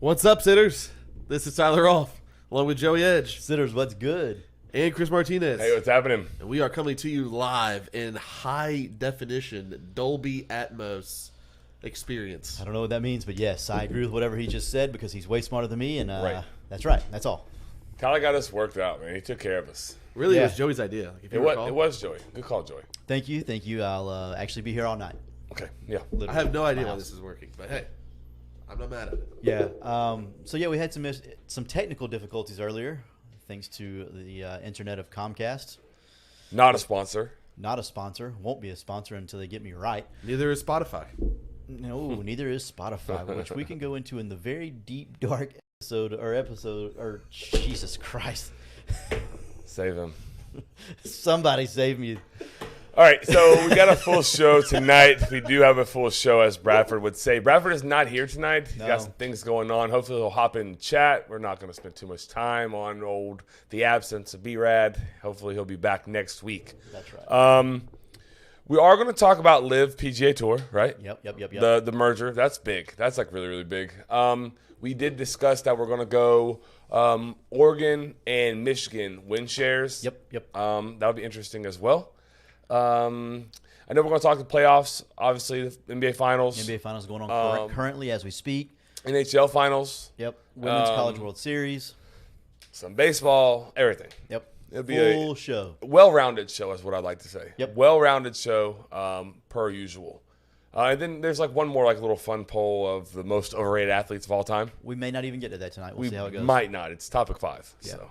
What's up, sitters? This is Tyler Rolfe, along with Joey Edge Sitters, what's good? and Chris Martinez. Hey, what's happening? And we are coming to you live in high definition Dolby Atmos experience. I don't know what that means, but yes, I agree with whatever he just said because he's way smarter than me, and Right. that's right. That's all. Tyler got us worked out, man. He took care of us. Really, Yeah. it was Joey's idea. Like, if you It was, recall. it was Joey. Good call, Joey. Thank you. I'll actually be here all night. Okay, yeah. I have no idea My why house. this is working, but hey, I'm not mad at it. Yeah. So we had some technical difficulties earlier, thanks to the internet of Comcast. Not a sponsor. Not a sponsor. Won't be a sponsor until they get me right. Neither is Spotify. No, neither is Spotify, which we can go into in the very deep, dark episode. Jesus Christ. Save him. Somebody save me. All right, so we got a full show tonight. We do have a full show, as Bradford would say. Bradford is not here tonight. He's No. got some things going on. Hopefully he'll hop in chat. We're not going to spend too much time on the absence of B-Rad. Hopefully he'll be back next week. That's right. We are going to talk about Live PGA Tour, right? Yep. The merger. That's big. That's like really, really big. We did discuss that we're going to go Oregon and Michigan win shares. Yep. That'll be interesting as well. I know we're going to talk the playoffs, obviously the NBA Finals, NBA Finals going on currently as we speak. NHL Finals, Yep. Women's College World Series. some baseball, everything. Yep. It'll be Full show. a well-rounded show is what I'd like to say. Yep. Well-rounded show per usual. And then there's like one more like little fun poll of the most overrated athletes of all time. We may not even get to that tonight. We'll We see how it goes. might not. It's topic 5. Yeah. So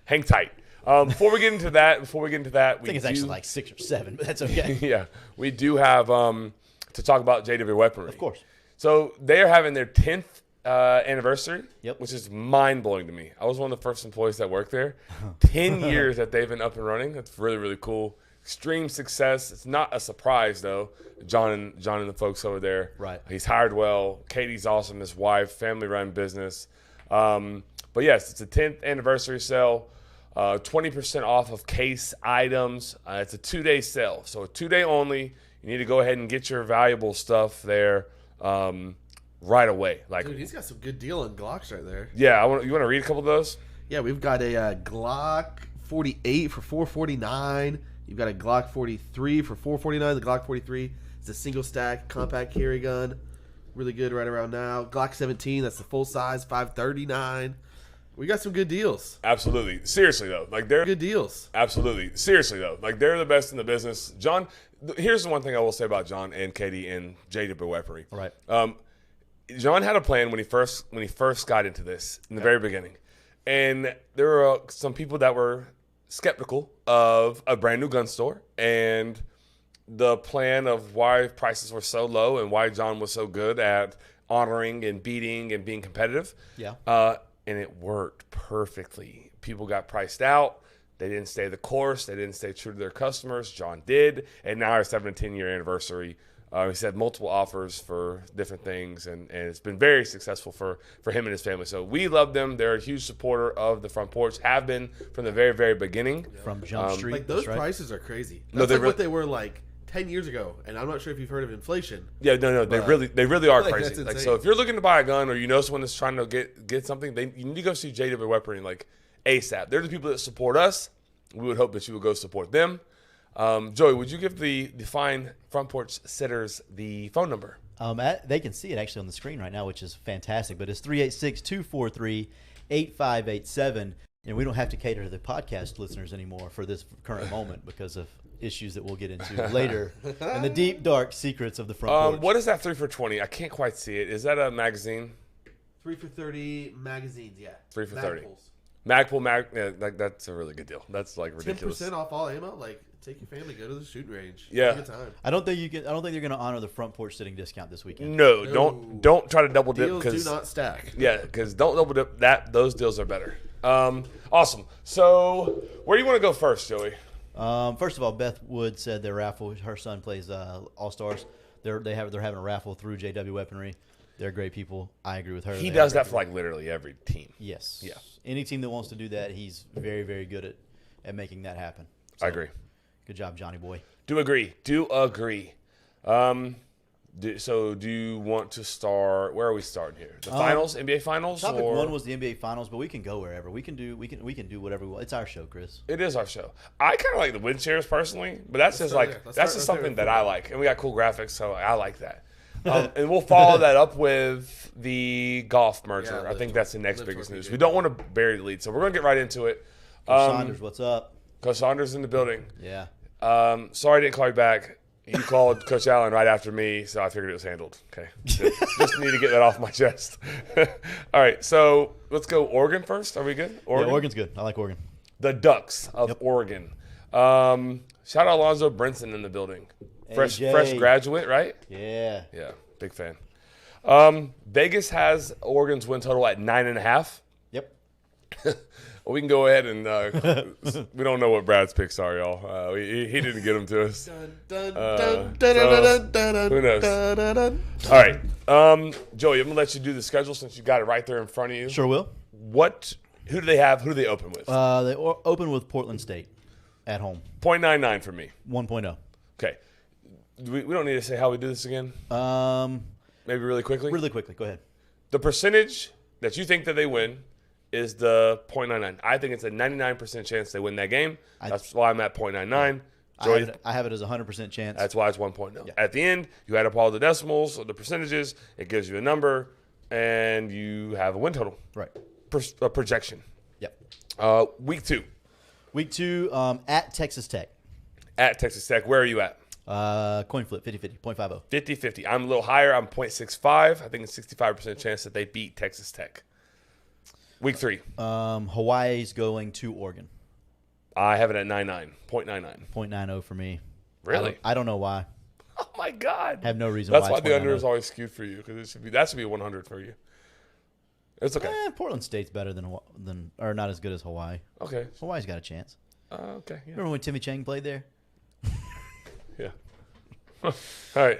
hang tight. Before we get into that, I think it's actually like 6 or 7, but that's okay. yeah, we do have to talk about JW Weaponry. Of course. So they are having their 10th anniversary, Yep. which is mind-blowing to me. I was one of the first employees that worked there. 10 years that they've been up and running. That's really, really cool. Extreme success. It's not a surprise, though. John and the folks over there. Right. He's hired well. Katie's awesome, his wife, family-run business. But, yes, it's a 10th anniversary sale. 20% off of case items. It's a 2-day sale, so 2-day only. You need to go ahead and get your valuable stuff there right away. Like, Dude, he's got some good deal on Glocks right there. yeah, you want to read a couple of those? Yeah, we've got a Glock 48 for $449. You've got a Glock 43 for $449. The Glock 43 is a single stack compact carry gun. Really good right around now. Glock 17, that's the full size, $539. We got some good deals. Absolutely. Seriously though, like they're Good deals. absolutely seriously though, like they're the best in the business. John, here's the one thing I will say about John and Katie and JW Weaponry. All right. John had a plan when he first got into this in the very beginning, and there were some people that were skeptical of a brand new gun store and the plan of why prices were so low and why John was so good at honoring and beating and being competitive. Yeah. And it worked perfectly. People got priced out. They didn't stay the course. They didn't stay true to their customers. John did. And now our 10-year anniversary. He's had multiple offers for different things, and it's been very successful for him and his family. So we love them. They're a huge supporter of the Front Porch, have been from the very, very beginning. From Jump Street. Like, those that's right. prices are crazy. No, That's they like re- what they were like 10 years ago. And I'm not sure if you've heard of inflation. Yeah, no, they really are like, crazy. that's Like, insane. so if you're looking to buy a gun or you know someone that's trying to get something, you need to go see JW Weaponry like ASAP. They're the people that support us. We would hope that you would go support them. Joey, would you give the fine Front Porch sitters the phone number? They can see it actually on the screen right now, which is fantastic. But it's 386-243-8587. And we don't have to cater to the podcast listeners anymore for this current moment because of issues that we'll get into later and the deep, dark secrets of the Front Porch. What is that 3 for 20? I can't quite see it. Is that a magazine? 3 for 30 magazines, yeah. 3 for Mag 30. pulls. Yeah, like that's a really good deal. That's like ridiculous. 10% off all ammo. Like, take your family, go to the shooting range. Yeah. Have a good time. I don't think they're going to honor the Front Porch sitting discount this weekend. No, No. don't try to double dip Deals do because not stack. because don't double dip. Those deals are better. Awesome. So where do you want to go first, Joey? First of all, Beth Wood said their raffle. Her son plays All Stars. They're having a raffle through JW Weaponry. They're great people. I agree with her. He They does are that great for like literally every team. Yes. Yeah. Any team that wants to do that, he's very, very good at making that happen. So, I agree. Good job, Johnny boy. Do agree. So do you want to start? Where are we starting here? The finals, NBA finals. Topic or? 1 was the NBA finals, but we can go wherever. We can do whatever we want. It's our show, Chris. It is our show. I kind of like the win shares personally, but that's just start like there. Let's that's start- just let's something start that I like, and we got cool graphics, so I like that. And we'll follow that up with the golf merger. Yeah, I think that's the next live biggest for news. PJ. We don't want to bury the lead, so we're gonna get right into it. Saunders, what's up? Coach Saunders in the building. Yeah. Sorry I didn't call you back. You called Coach Allen right after me, so I figured it was handled. Okay. Just need to get that off my chest. All right, so let's go Oregon first. Are we good? Yeah, Oregon's good. I like Oregon. The Ducks of Oregon. Shout out Alonzo Brinson in the building. Fresh AJ. graduate, right? Yeah. Yeah, big fan. Vegas has Oregon's win total at 9.5. Yep. Well, we can go ahead and we don't know what Brad's picks are, y'all. He didn't get them to us. Who knows? All right, Joey, I'm gonna let you do the schedule since you got it right there in front of you. Sure will. Who do they have? Who do they open with? They open with Portland State at home. 0.99 for me. 1.0. Okay. We don't need to say how we do this again. Maybe really quickly. Really quickly, go ahead. The percentage that you think that they win is the 0.99. I think it's a 99% chance they win that game. That's why I'm at 0.99. Joey, I have it as a 100% chance. that's why it's 1.0. Yeah. At the end, you add up all the decimals or the percentages. It gives you a number, and you have a win total. Right. A projection. Yep. Week 2 Week 2 at Texas Tech. at Texas Tech. Where are you at? Coin flip, 50-50, 0.50. 50-50. I'm a little higher. I'm 0.65. I think it's 65% chance that they beat Texas Tech. Week 3. Hawaii's going to Oregon. I have it at 99. 0.99. 0.90 for me. Really? I don't know why. Oh my God! Have no reason That's why why it's the under 0.90. is always skewed for you because that should be 100 for you. It's okay. Portland State's better than or not as good as Hawaii. Okay. Hawaii's got a chance. Okay. Yeah. Remember when Timmy Chang played there? Yeah. All right.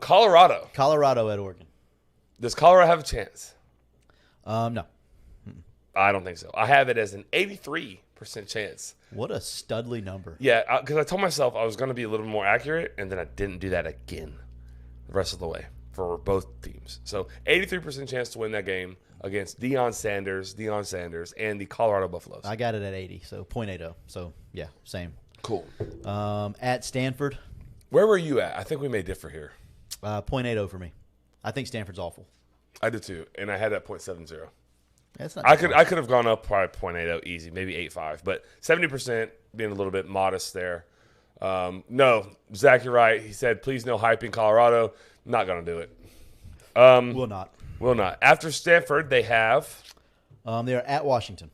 Colorado. Colorado at Oregon. Does Colorado have a chance? No. I don't think so. I have it as an 83% chance. What a studly number. Yeah, because I told myself I was going to be a little more accurate, and then I didn't do that again the rest of the way for both teams. So 83% chance to win that game against Deion Sanders, and the Colorado Buffaloes. I got it at 80, so 0.80. So, yeah, same. Cool. At Stanford, Where were you at? I think we may differ here. 0.80 for me. I think Stanford's awful. I did too, and I had that 0.70. That's not I could have gone up probably 0.80 easy, maybe 8.5, but 70% being a little bit modest there. No, Zach, you're right. He said, please no hyping Colorado. Not going to do it. Will not. Will not. After Stanford, they have, They are at Washington.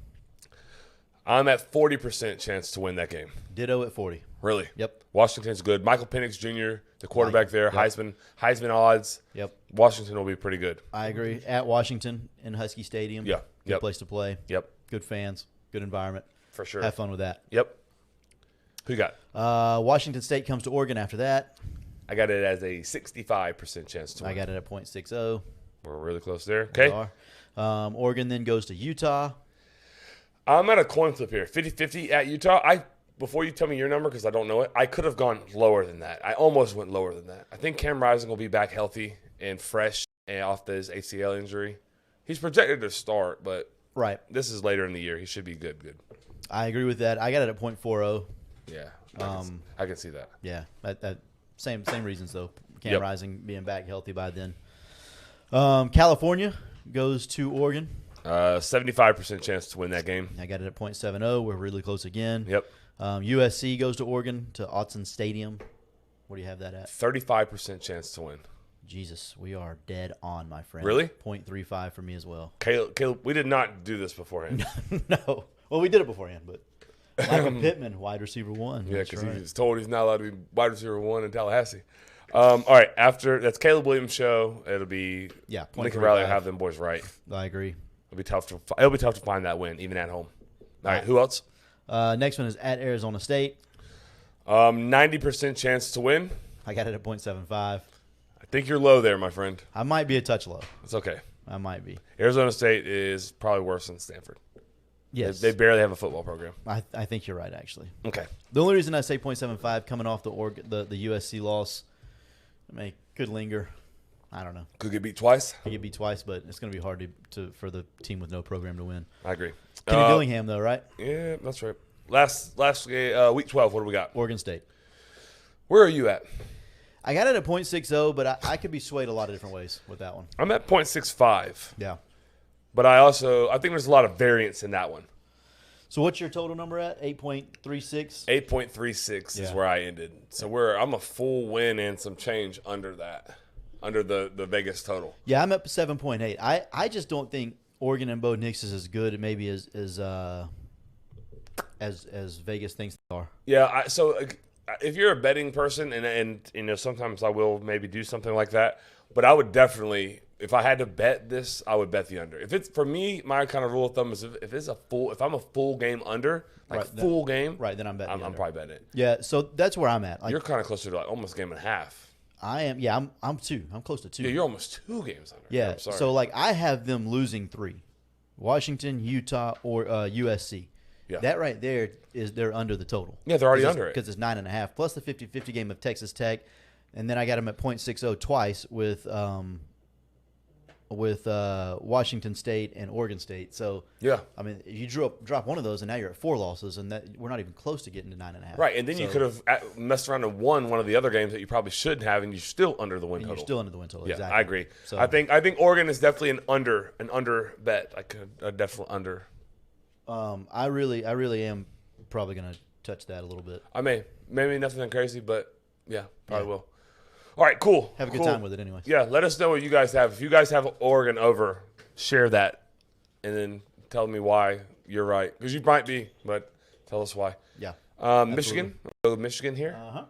I'm at 40% chance to win that game. Ditto at 40. Really? Yep. Washington's good. Michael Penix Jr., the quarterback there, Yep. Heisman odds. Yep. Washington will be pretty good. I agree. At Washington in Husky Stadium. Yeah. Good Yep. place to play. Yep, Good fans. Good environment. for sure. Have fun with that. Yep. Who you got? Washington State comes to Oregon after that. I got it as a 65% chance to win. I got it at 0.60. We're really close there. We Okay. are. Oregon then goes to Utah. I'm at a coin flip here. 50-50 at Utah. Before you tell me your number, because I don't know it, I could have gone lower than that. I almost went lower than that. I think Cam Rising will be back healthy and fresh and off his ACL injury. He's projected to start, but Right. this is later in the year. He should be good. I agree with that. I got it at 0.40. Yeah. I can see that. Yeah. Same reasons, though. Cam Yep. Rising being back healthy by then. California goes to Oregon. 75% chance to win that game. I got it at 0.70. We're really close again. Yep. USC goes to Oregon to Autzen Stadium. Where do you have that at? 35% chance to win. Jesus, we are dead on, my friend. Really? 0.35 for me as well. Caleb, we did not do this beforehand. No. Well, we did it beforehand, but Michael Pittman, wide receiver 1. Yeah, That's because right. he was told he's not allowed to be wide receiver 1 in Tallahassee. All right, that's Caleb Williams' show. It'll be Yeah, Lincoln 0.35. Riley will have them boys right. I agree. It'll be tough to find that win even at home. All right, who else? Next one is at Arizona State. 90% chance to win. I got it at 0.75. I think you're low there, my friend. I might be a touch low. It's okay. I might be. Arizona State is probably worse than Stanford. Yes. They barely have a football program. I think you're right, actually. Okay. The only reason I say 0.75 coming off the USC loss, I mean, could linger. I don't know. Could get beat twice. He could beat twice, but it's going to be hard for the team with no program to win. I agree. Kenny Dillingham, though, right? Yeah, that's right. Last week 12. What do we got? Oregon State. Where are you at? I got it at .60, but I could be swayed a lot of different ways with that one. I'm at .65. Yeah. But I think there's a lot of variance in that one. So what's your total number at? 8.36? 8.36 is Yeah. where I ended. So I'm a full win and some change under that, under the Vegas total. Yeah, I'm up 7.8. I just don't think Oregon and Bo Nix is as good maybe as Vegas thinks they are. Yeah. So if you're a betting person, and you know sometimes I will maybe do something like that, but I would definitely, if I had to bet this, I would bet the under. If it's for me, my kind of rule of thumb is if I'm a full game under, like full game, Right, then I'm betting. I'm probably betting it. Yeah, so that's where I'm at. Like, You're kind of closer to like almost a game and a half. I am. Yeah, I'm 2. I'm close to 2. Yeah, you're almost 2 games under. Yeah. I'm sorry. So like I have them losing 3. Washington, Utah, or USC. Yeah. That right there they're under the total. Yeah, they're already under it. Because it's 9.5 plus the 50-50 game of Texas Tech, and then I got them at .60 twice with Washington State and Oregon State. So yeah. I mean, if you drop one of those, and now you're at 4 losses, and that we're not even close to getting to 9.5. Right, and then you could have messed around and won one of the other games that you probably shouldn't have, and you're still under the win And total. you're still under the win total. Yeah, Exactly. I agree. So I think Oregon is definitely an under bet. I could definitely under. I really am probably going to touch that a little bit. I maybe nothing crazy, but yeah, probably Yeah. will. All right, cool. Have a good Cool. time with it, anyway. Yeah, let us know what you guys have. If you guys have Oregon over, share that, and then tell me why you're right, because you might be, but tell us why. Yeah. Michigan, I'll go Michigan here. Uh-huh.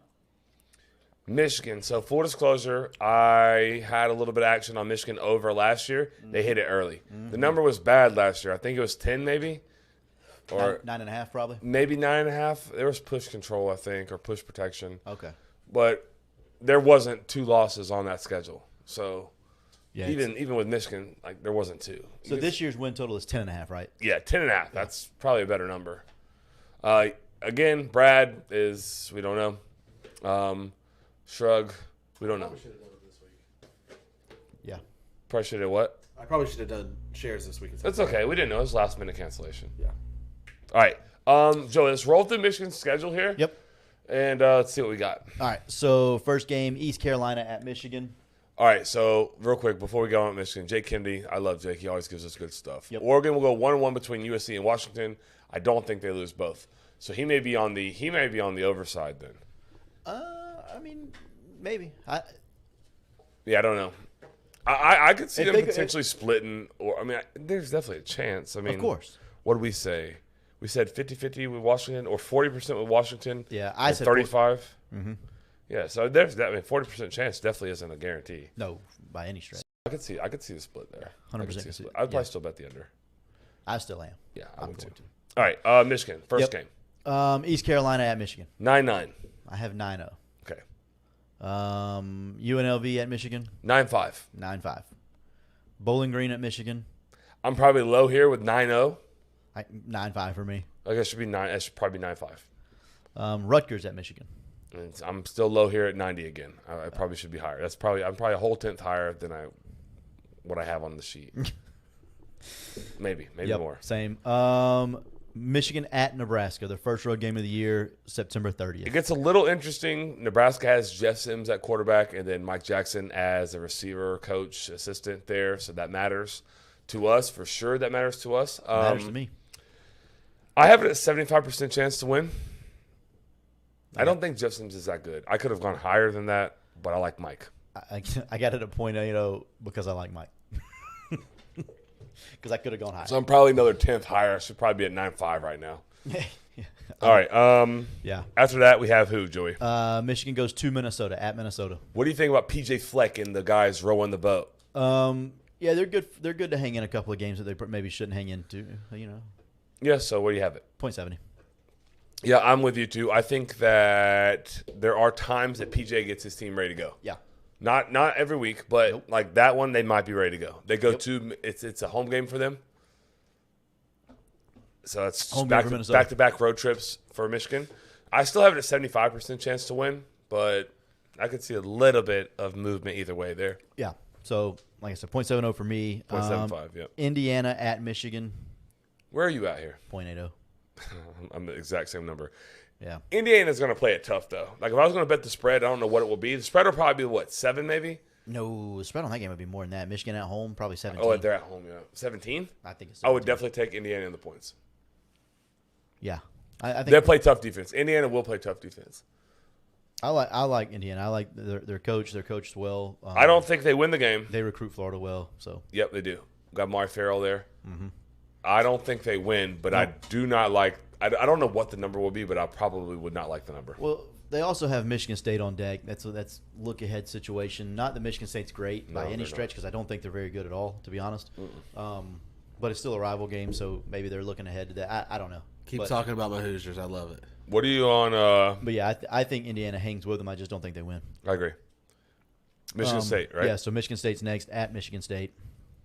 Michigan. So full disclosure, I had a little bit of action on Michigan over last year. They hit it early. The number was bad last year. I think it was 10 maybe, or 9.5 probably. maybe 9.5. There was push control, I think, or push protection. Okay. But there wasn't 2 losses on that schedule. So Yeah. even with Michigan, like there wasn't 2. So this year's win total is 10.5, right? Yeah, 10.5. That's probably a better number. Again, Brad is, we don't know. Shrug, we don't know. Probably should have done it this week. Yeah. Probably should have what? I probably should have done shares this week. That's okay. We didn't know. It was last minute cancellation. Yeah. All right. Joe, let's roll through Michigan's schedule here. Yep. And let's see what we got. All right. So first game, East Carolina at Michigan. All right. So real quick before we go on Michigan, Jake Kennedy. I love Jake. He always gives us good stuff. Yep. Oregon will go 1-1 between USC and Washington. I don't think they lose both. So he may be on the overside then. I mean, maybe. Yeah, I don't know. I could see If them they could- potentially splitting, or I mean, there's definitely a chance. I mean, Of course. What did we say? We said 50-50 with Washington, or 40% with Washington. Yeah, I and said 35. Yeah, so there's that. I mean, 40% chance definitely isn't a guarantee. No, by any stretch. I could see the split there. 100% I could see the could see split. it. I'd probably Yeah. still bet the under. I still am. Yeah, I I'm would too. going to. All right, Michigan first Yep. game East Carolina at Michigan. 9-9. I have 9-0. Okay, UNLV at Michigan. 9-5. 9-5. Bowling Green at Michigan. I'm probably low here with 9-0. 9-5 for me. I guess it should be 9. It should probably be 9-5. Rutgers at Michigan. And I'm still low here at 90 again. I probably should be higher. I'm probably a whole 10th higher than what I have on the sheet. maybe Yep, more. Same. Michigan at Nebraska, their first road game of the year, September 30th. It gets a little interesting. Nebraska has Jeff Sims at quarterback and then Mike Jackson as a receiver, coach, assistant there. So that matters to us for sure. That matters to us. Matters to me. I have it at 75% chance to win. I don't think Jeff Sims is that good. I could have gone higher than that, but I like Mike. I got it at .80 because I like Mike. Because I could have gone higher. So I'm probably another 10th higher. I should probably be at 9.5 right now. All right. Yeah. After that, we have who, Joey? Michigan goes to Minnesota, at Minnesota. What do you think about PJ Fleck and the guys rowing the boat? Yeah, they're good. They're good to hang in a couple of games that they maybe shouldn't hang into. Yeah, so what do you have it? .70. Yeah, I'm with you too. I think that there are times that PJ gets his team ready to go. Yeah. Not every week, but like that one, they might be ready to go. They go to it's a home game for them. So it's Home game for Minnesota. back-to-back road trips for Michigan. I still have it at 75% chance to win, but I could see a little bit of movement either way there. Yeah. So, like I said, 0.70 for me. 0.75, yep. Indiana at Michigan, Where are you at here? 0.80. I'm the exact same number. Yeah. Indiana's going to play it tough, though. Like, if I was going to bet the spread, I don't know what it will be. The spread will probably be, what, 7 maybe? No, the spread on that game would be more than that. Michigan at home, probably 17. Oh, they're at home, yeah. 17? I think it's 17. I would definitely take Indiana in the points. Yeah. I think They'll play tough defense. Indiana will play tough defense. I like Indiana. I like their coach. They're coached well. I don't think they win the game. They recruit Florida well. So Yep, they do. Got Mari Farrell there. Mm-hmm. I don't think they win, but I do not like – I don't know what the number will be, but I probably would not like the number. well, they also have Michigan State on deck. That's look ahead situation. Not that Michigan State's great by No, any they're stretch because I don't think they're very good at all, to be honest. But it's still a rival game, so maybe they're looking ahead to that. I don't know. Keep talking about my Hoosiers. I love it. What are you on But yeah, I think Indiana hangs with them. I just don't think they win. I agree. Michigan State, right? Yeah, so Michigan State's next at Michigan State.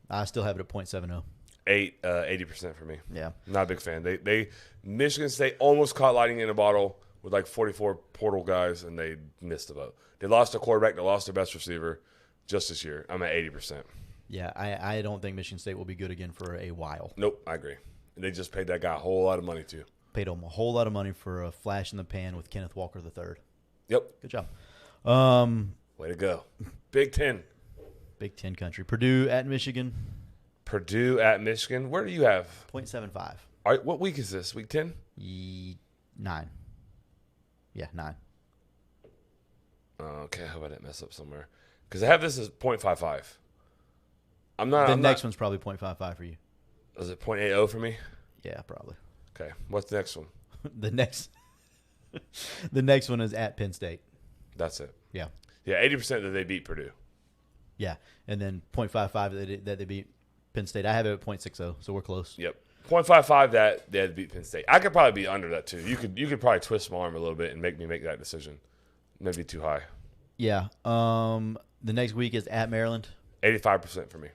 I still have it at 0.70. 80% for me. Yeah. Not a big fan. They Michigan State almost caught lightning in a bottle with like 44 portal guys, and they missed the boat. They lost their quarterback. They lost their best receiver just this year. I'm at 80%. Yeah, I don't think Michigan State will be good again for a while. Nope, I agree. They just paid that guy a whole lot of money, too. Paid them a whole lot of money for a flash in the pan with Kenneth Walker III. Yep. Good job. Way to go. Big Ten. Big Ten country. Purdue at Michigan, Purdue at Michigan. Where do you have? 0.75. All right, what week is this? Week 10? 9. Yeah, 9. Okay, I hope I didn't mess up somewhere. Because I have this as 0.55. I'm not. The I'm next not, one's probably 0.55 for you. Is it 0.80 for me? Yeah, probably. Okay. What's the next one? the next one is at Penn State. That's it. Yeah. Yeah, 80% that they beat Purdue. Yeah, and then 0.55 that they beat Penn State. I have it at 0.60, so we're close. Yep. 0.55 that they had to beat Penn State. I could probably be under that too. You could probably twist my arm a little bit and make me make that decision. Maybe too high. Yeah. The next week is at Maryland. 85% for me.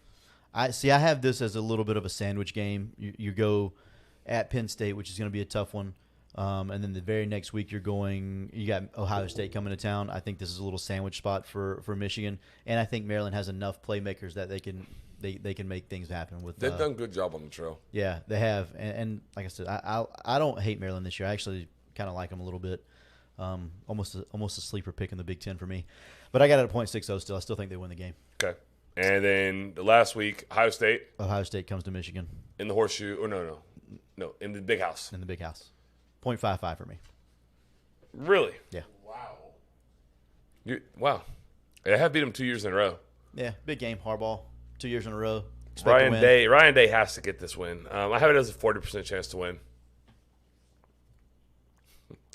I have this as a little bit of a sandwich game. You go at Penn State, which is going to be a tough one. And then the very next week you got Ohio State coming to town. I think this is a little sandwich spot for Michigan, and I think Maryland has enough playmakers that they can make things happen with. They've done a good job on the trail. Yeah, they have, and like I said, I don't hate Maryland this year. I actually kind of like them a little bit. Almost a sleeper pick in the Big Ten for me, but I got it at 0.60 still. I still think they win the game. Okay. And then the last week, Ohio State comes to Michigan in the horseshoe. Or no, in the big house. in the Big House. 0.55 for me. Really? Yeah. Wow. I have beat them 2 years in a row. Yeah, big game. Harbaugh, 2 years in a row. Expect to win. Ryan Day has to get this win. I have it as a 40% chance to win.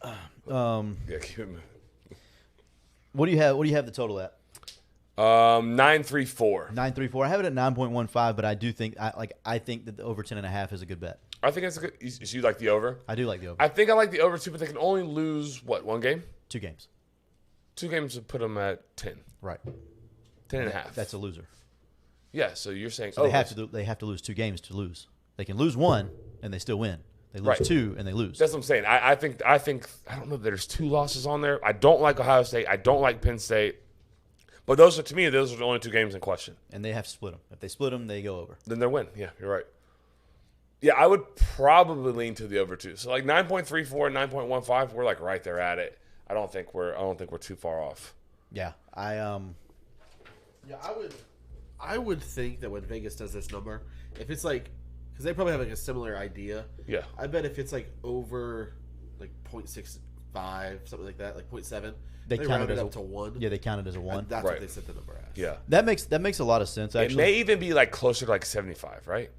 Yeah, keep it moving. What do you have the total at? 9-3-4. 9.34. I have it at 9.15, but I do think I think that the over 10.5 is a good bet. I think that's a good. You like the over? I do like the over. I think I like the over too, but they can only lose one game? 2 games. 2 games would put them at 10. Right. 10.5. That's a loser. Yeah. So you're saying So they have to lose 2 games to lose. They can lose 1 and they still win. They lose Right. 2 and they lose. That's what I'm saying. I think I don't know that there's 2 losses on there. I don't like Ohio State. I don't like Penn State. But those are the only 2 games in question. And they have to split them. If they split them, they go over. Then they win. Yeah, you're right. Yeah, I would probably lean to the over too. So like 9.34 and 9.15, we're like right there at it. I don't think we're too far off. Yeah, Yeah, I would think that when Vegas does this number, if it's like, because they probably have like a similar idea. Yeah. I bet if it's like over like 0.65, something like that, like 0.7, they count round it it as up to 1. Yeah, they count it as a 1. That's Right. what they set the number as. Yeah. That makes a lot of sense, It actually. may even be like closer to like 75, right?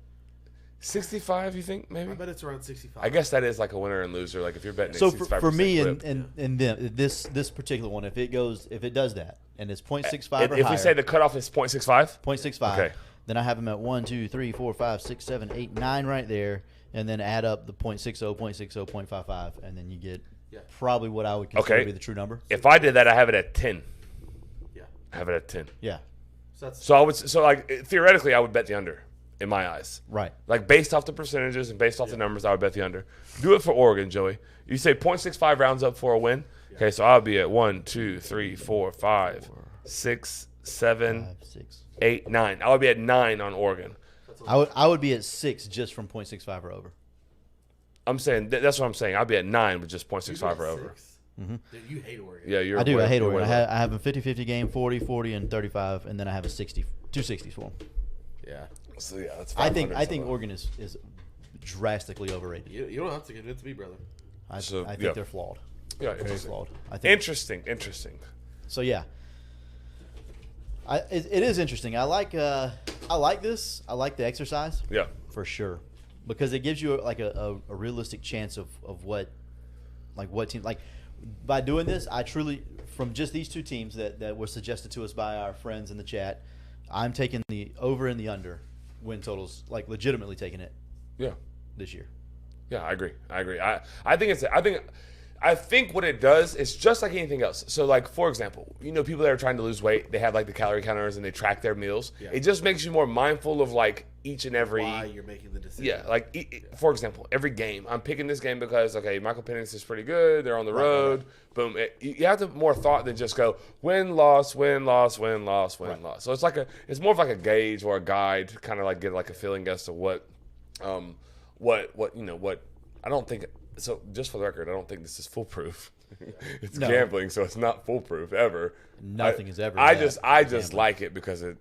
65, you think maybe? I bet it's around 65. I guess that is like a winner and loser. Like if you're betting, So a 65% for me clip. and them, this particular one, if it does that and it's 0.65 or if higher, we say the cutoff is 0.65, 0.65, Okay. then I have them at 1, 2, 3, 4, 5, 6, 7, 8, 9 right there, and then add up the 0.60, 0.60, 0.55, and then you get probably what I would consider Okay. to be the true number. if I did that, I have it at 10. Yeah. I have it at 10. Yeah. So that's So like theoretically, I would bet the under. in my eyes. Right. Like based off the percentages and based off the numbers, I would bet the under. Do it for Oregon, Joey. You say 0.65 rounds up for a win. Okay, so I'll be at 1, 2, 3, 4, 5, 6, 7, 5, 6. 8, 9. I would be at 9 on Oregon. I would be at 6 just from 0.65 or over. I'm saying that's what I'm saying. I'll be at 9 with just 0.65 or over. Dude, you hate Oregon. Yeah, you're. I do. I hate you're Oregon. way I have a 50-50 game, 40, 40, and 35, and then I have a 60, 260s for them. Yeah. So yeah, that's. I think 500 Oregon is drastically overrated. You don't have to convince me, brother. I So, think yeah. they're flawed. Yeah, Very interesting. flawed. I think Interesting. so. Yeah. It is interesting. I like this. I like the exercise Yeah. for sure because it gives you like a realistic chance of what team like by doing this. I truly from just these two teams that were suggested to us by our friends in the chat, I'm taking the over and the under win totals, like legitimately taking it Yeah. this year. Yeah, I agree. I think what it does is just like anything else. So, like, for example, people that are trying to lose weight, they have, like, the calorie counters and they track their meals. Yeah. It just makes you more mindful of, like, each and every... Why you're making the decision. Yeah, like, for example, every game. I'm picking this game because, okay, Michael Penix is pretty good. They're on the road. Boom. You have to more thought than just go win, loss, win, loss, win, loss, win, loss. So, it's more of like a gauge or a guide to kind of, like, get, like, a feeling as to what I don't think... So, just for the record, I don't think this is foolproof. It's No. gambling, so it's not foolproof ever. Nothing is ever. I that just gambling. like it because it.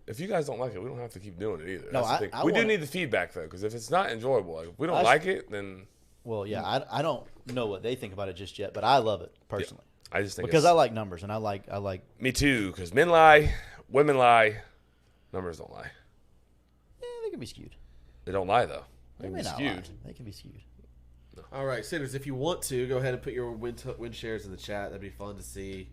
If you guys don't like it, we don't have to keep doing it either. No, That's the thing. We do need the feedback though, because if it's not enjoyable, like if we don't like it, then Well, yeah, I don't know what they think about it just yet, but I love it personally I just think because I it's, like numbers and I like me too. Because men lie, women lie, numbers don't lie. they can be skewed. They don't lie though. They They may can not be lie. skewed. They can be skewed. All right, sinners, if you want to, go ahead and put your win shares in the chat. That'd be fun to see,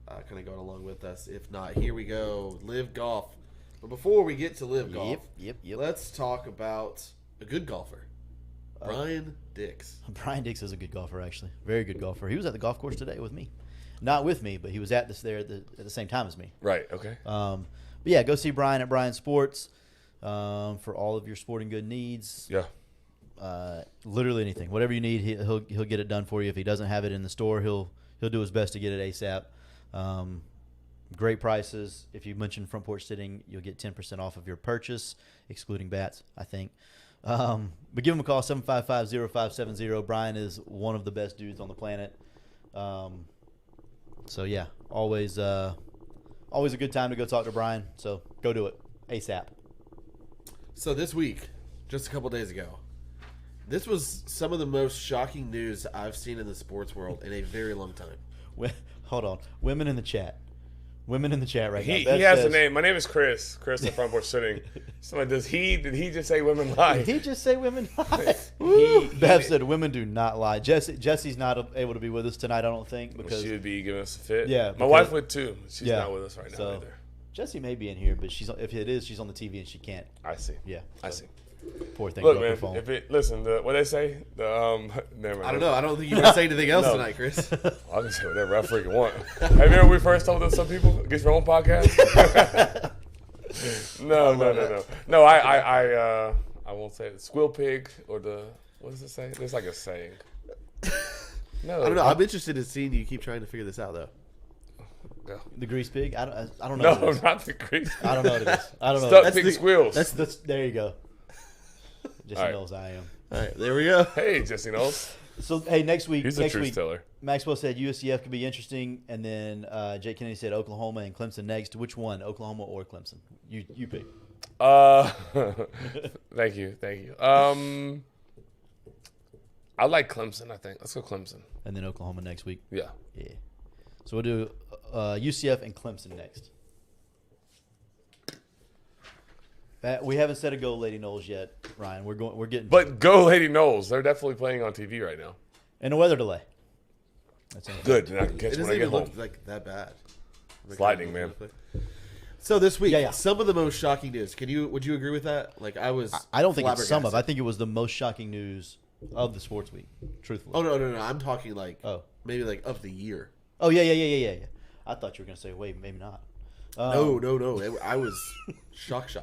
kind of going along with us. If not, here we go. Live Golf. But before we get to Live Golf, Yep. let's talk about a good golfer, Brian Dix. Brian Dix is a good golfer, actually. Very good golfer. He was at the golf course today with me. Not with me, but he was at there at the same time as me. Right. Okay. But yeah, go see Brian at Brian Sports for all of your sporting good needs. Yeah. Literally anything, whatever you need, he'll get it done for you. If he doesn't have it in the store, he'll do his best to get it ASAP. Great prices. If you mention Front Porch Sitting, you'll get 10% off of your purchase, excluding bats, I think. But give him a call, 755-0570. Brian is one of the best dudes on the planet. So yeah, always a good time to go talk to Brian. So go do it ASAP. So this week, just a couple days ago, this was some of the most shocking news I've seen in the sports world in a very long time. Hold on, women in the chat right He now. Beth has a says- name. My name is Chris. Chris at Front Porch Sitting. Somebody did he just say women lie? Did he just say women lie? He- Bev said women do not lie. Jesse's not able to be with us tonight, I don't think, because She would be giving us a fit. Yeah, My because- wife would too. She's Yeah. not with us right now So- either. Jesse may be in here, but if it is, she's on the TV and she can't. I see. Yeah, I so see. poor thing. Look, broke her man. phone. If it listen, what they say, never mind. I don't know. I don't think you want to say anything else No. tonight, Chris. I can say whatever I freaking want. Have you ever when we first told them some people get your own podcast? No. I won't say it. Squill pig or what does it say? There's like a saying. No, I don't know. I'm interested in seeing you keep trying to figure this out, though. No, The grease pig. I don't know. what it is. not the grease. I don't know what it is. I don't know. Stuck That's pig the- squeals. there you go. Jesse All right. knows I am. All right, there we go. Hey, Jesse knows. So hey, next week. He's a next truth week, teller. Maxwell said USCF could be interesting, and then Jake Kennedy said Oklahoma and Clemson next. Which one, Oklahoma or Clemson? You pick. Thank you. I like Clemson. I think let's go Clemson. And then Oklahoma next week. Yeah. Yeah. So we'll do UCF and Clemson next. We haven't said a go, Lady Knowles yet, Ryan. We're getting. But go Lady Knowles. They're definitely playing on TV right now. and a weather delay. That's Good. And I can catch It when doesn't I get even home. look like that bad. It's lightning, man. So this week, Yeah. some of the most shocking news. Would you agree with that? Like I was. I don't think it's some of. flabbergasted. I think it was the most shocking news of the sports week. Truthfully. Oh no! I'm talking like Oh. maybe like of the year. Oh yeah. I thought you were gonna say wait, maybe not. No. I was shocked.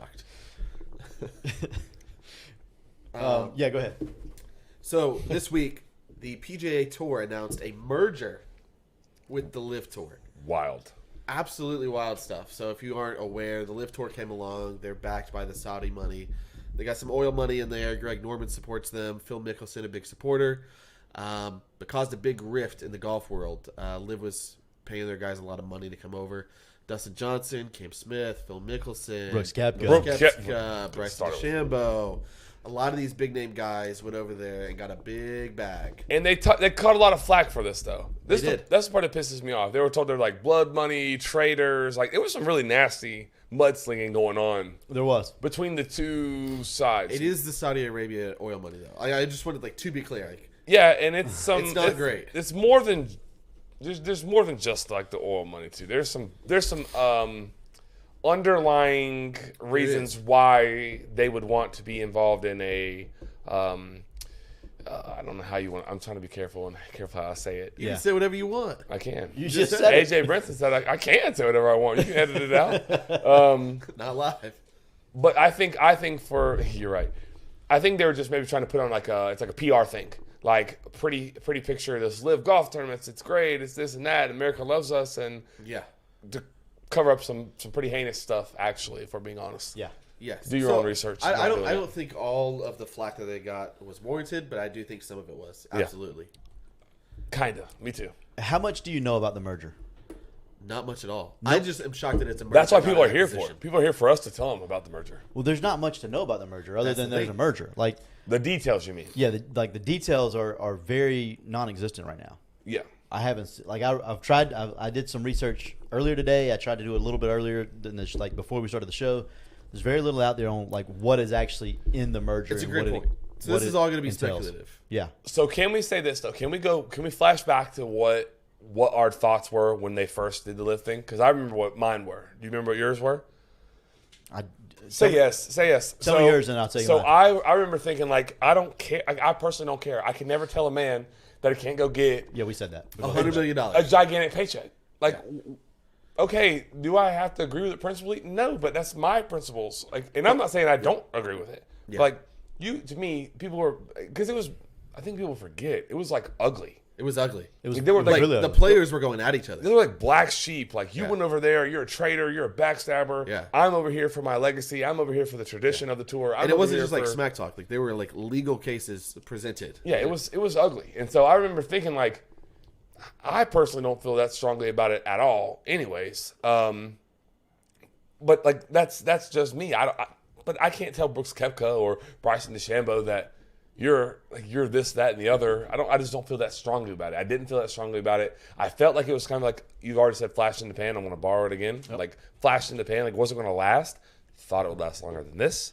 Yeah, go ahead. So this week, the PGA Tour announced a merger with the Live Tour. Wild. Absolutely wild stuff. So if you aren't aware, the Live Tour came along. They're backed by the Saudi money. They got some oil money in there. Greg Norman supports them. Phil Mickelson, a big supporter. But caused a big rift in the golf world. Live was paying their guys a lot of money to come over. Dustin Johnson, Cam Smith, Phil Mickelson, Brooks Koepka. Bryson DeChambeau. A lot of these big name guys went over there and got a big bag. And they caught a lot of flack for this, though. They did. That's the part that pisses me off. They were told they're like blood money, traitors. Like, it was some really nasty mudslinging going on There was. between the two sides. It is the Saudi Arabia oil money, though. I just wanted to be clear. Yeah, and it's It's not great. It's more than there's more than just like the oil money too. There's some underlying reasons why they would want to be involved in a I don't know how you want. I'm trying to be careful how I say it. You can say whatever you want. I can. You just said it. AJ Brinson said I can say whatever I want. You can edit it out. Not live. But I think you're right. I think they were just maybe trying to put on it's like a PR thing. Like pretty picture of this Live golf tournaments. It's great. It's this and that. America loves us, and Yeah. to cover up some pretty heinous stuff. Actually, if we're being honest. Yeah. Yes. Do your own research. I Not doing it. don't think all of the flack that they got was warranted, but I do think some of it was. Absolutely. Kinda. Me too. How much do you know about the merger? Not much at all. I just am shocked that it's a merger. That's why not people an are here for acquisition. it. People are here for us to tell them about the merger. Well, there's not much to know about the merger other That's than the there's thing. a merger. Like, The details, you mean? yeah, the details are very non-existent right now. Yeah. I haven't I've tried. I did some research earlier today. I tried to do it a little bit earlier than this, like before we started the show. There's very little out there on like what is actually in the merger. It's a and great what point. So what this is it all going to be entails. speculative. Yeah. So can we say this though? Can we flash back to what our thoughts were when they first did the Live thing? Because I remember what mine were. Do you remember what yours were? Say yes. Tell me yours and I'll tell you So mine. I remember thinking like I don't care. I personally don't care. I can never tell a man that he can't go get Yeah, we said that. $100 million. a gigantic paycheck. Like, okay, do I have to agree with it principally? No, but that's my principles. Like, and I'm not saying I don't agree with it. Yeah. Like, to me, people were because it was. I think people forget it was like ugly. It was ugly. It was, They were it was like really The ugly. players were going at each other. They were like black sheep. Like, you Yeah. went over there, you're a traitor, you're a backstabber. Yeah. I'm over here for my legacy. I'm over here for the tradition of the tour. And it wasn't just like smack talk. Like, they were like legal cases presented. Yeah, it was ugly. And so I remember thinking like, I personally don't feel that strongly about it at all. Anyways, but like that's just me. But I can't tell Brooks Koepka or Bryson DeChambeau that you're this, that, and the other. I just don't feel that strongly about it. I didn't feel that strongly about it. I felt like it was kind of like you've already said, flash in the pan. I'm going to borrow it again. Like flash in the pan. Like wasn't going to last. Thought it would last longer than this.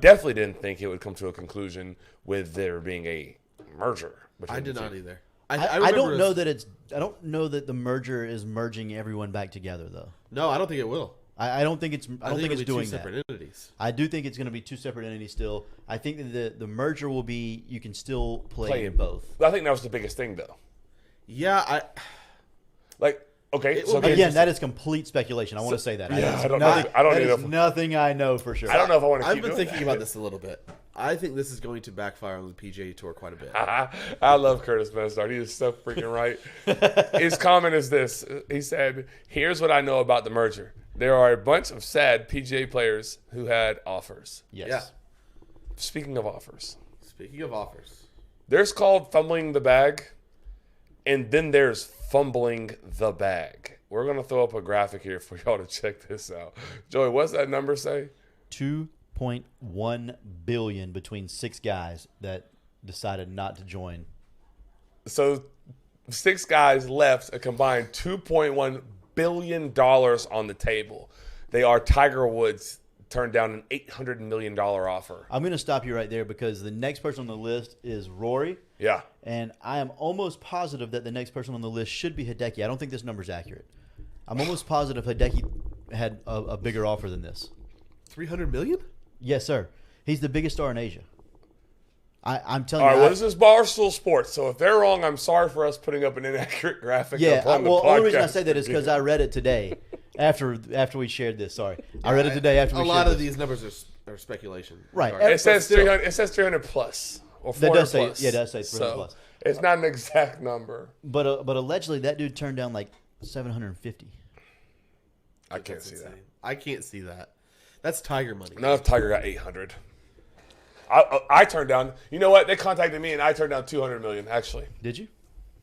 Definitely didn't think it would come to a conclusion with there being a merger. I between did the not two. either. I don't know that I don't know that the merger is merging everyone back together though. No, I don't think it will. I don't think it's I don't think it'll it's be doing two that. separate entities. I do think it's going to be two separate entities still. I think that the merger will be you can still play in both. I think that was the biggest thing, though. Yeah, Like, okay, It so will be Again, that is complete speculation. I want to say that. yeah, I don't nothing, know. I don't that even is know if- nothing I know for sure. I don't know if I want to I've keep been doing thinking that. about this a little bit. I think this is going to backfire on the PGA Tour quite a bit. I love Curtis Mestard. He is so freaking right. His comment is this. He said, here's what I know about the merger. There are a bunch of sad PGA players who had offers. Yes. Yeah. Speaking of offers, Speaking of offers, there's called fumbling the bag, and then there's fumbling the bag. We're going to throw up a graphic here for y'all to check this out. Joey, what's that number say? 2.1 billion between 6 guys that decided not to join. So 6 guys left a combined $2.1 billion on the table. They are Tiger Woods turned down an $800 million offer. I'm going to stop you right there because the next person on the list is Rory, Yeah. and I am almost positive that the next person on the list should be Hideki. I don't think this number's accurate. I'm almost positive Hideki had a bigger offer than this. 300 million? Yes, sir. He's the biggest star in Asia. I'm telling All right, you. well, this is Barstool Sports, so if they're wrong, I'm sorry for us putting up an inaccurate graphic up on the well, podcast. the only reason I say that is because I read it today after we shared this. Sorry, I read it today after we A shared lot of this. these numbers are or speculation. Right. regardless. It says But still, 300. It says 300 plus or That 400 does say plus. yeah, it does say 300 So, plus. It's not an exact number. But allegedly that dude turned down like 750. I can't that's see insane. I can't see that. That's Tiger money. that. Not if Tiger got 800. I turned down. You know what? They contacted me and I turned down 200 million. Actually, Did you?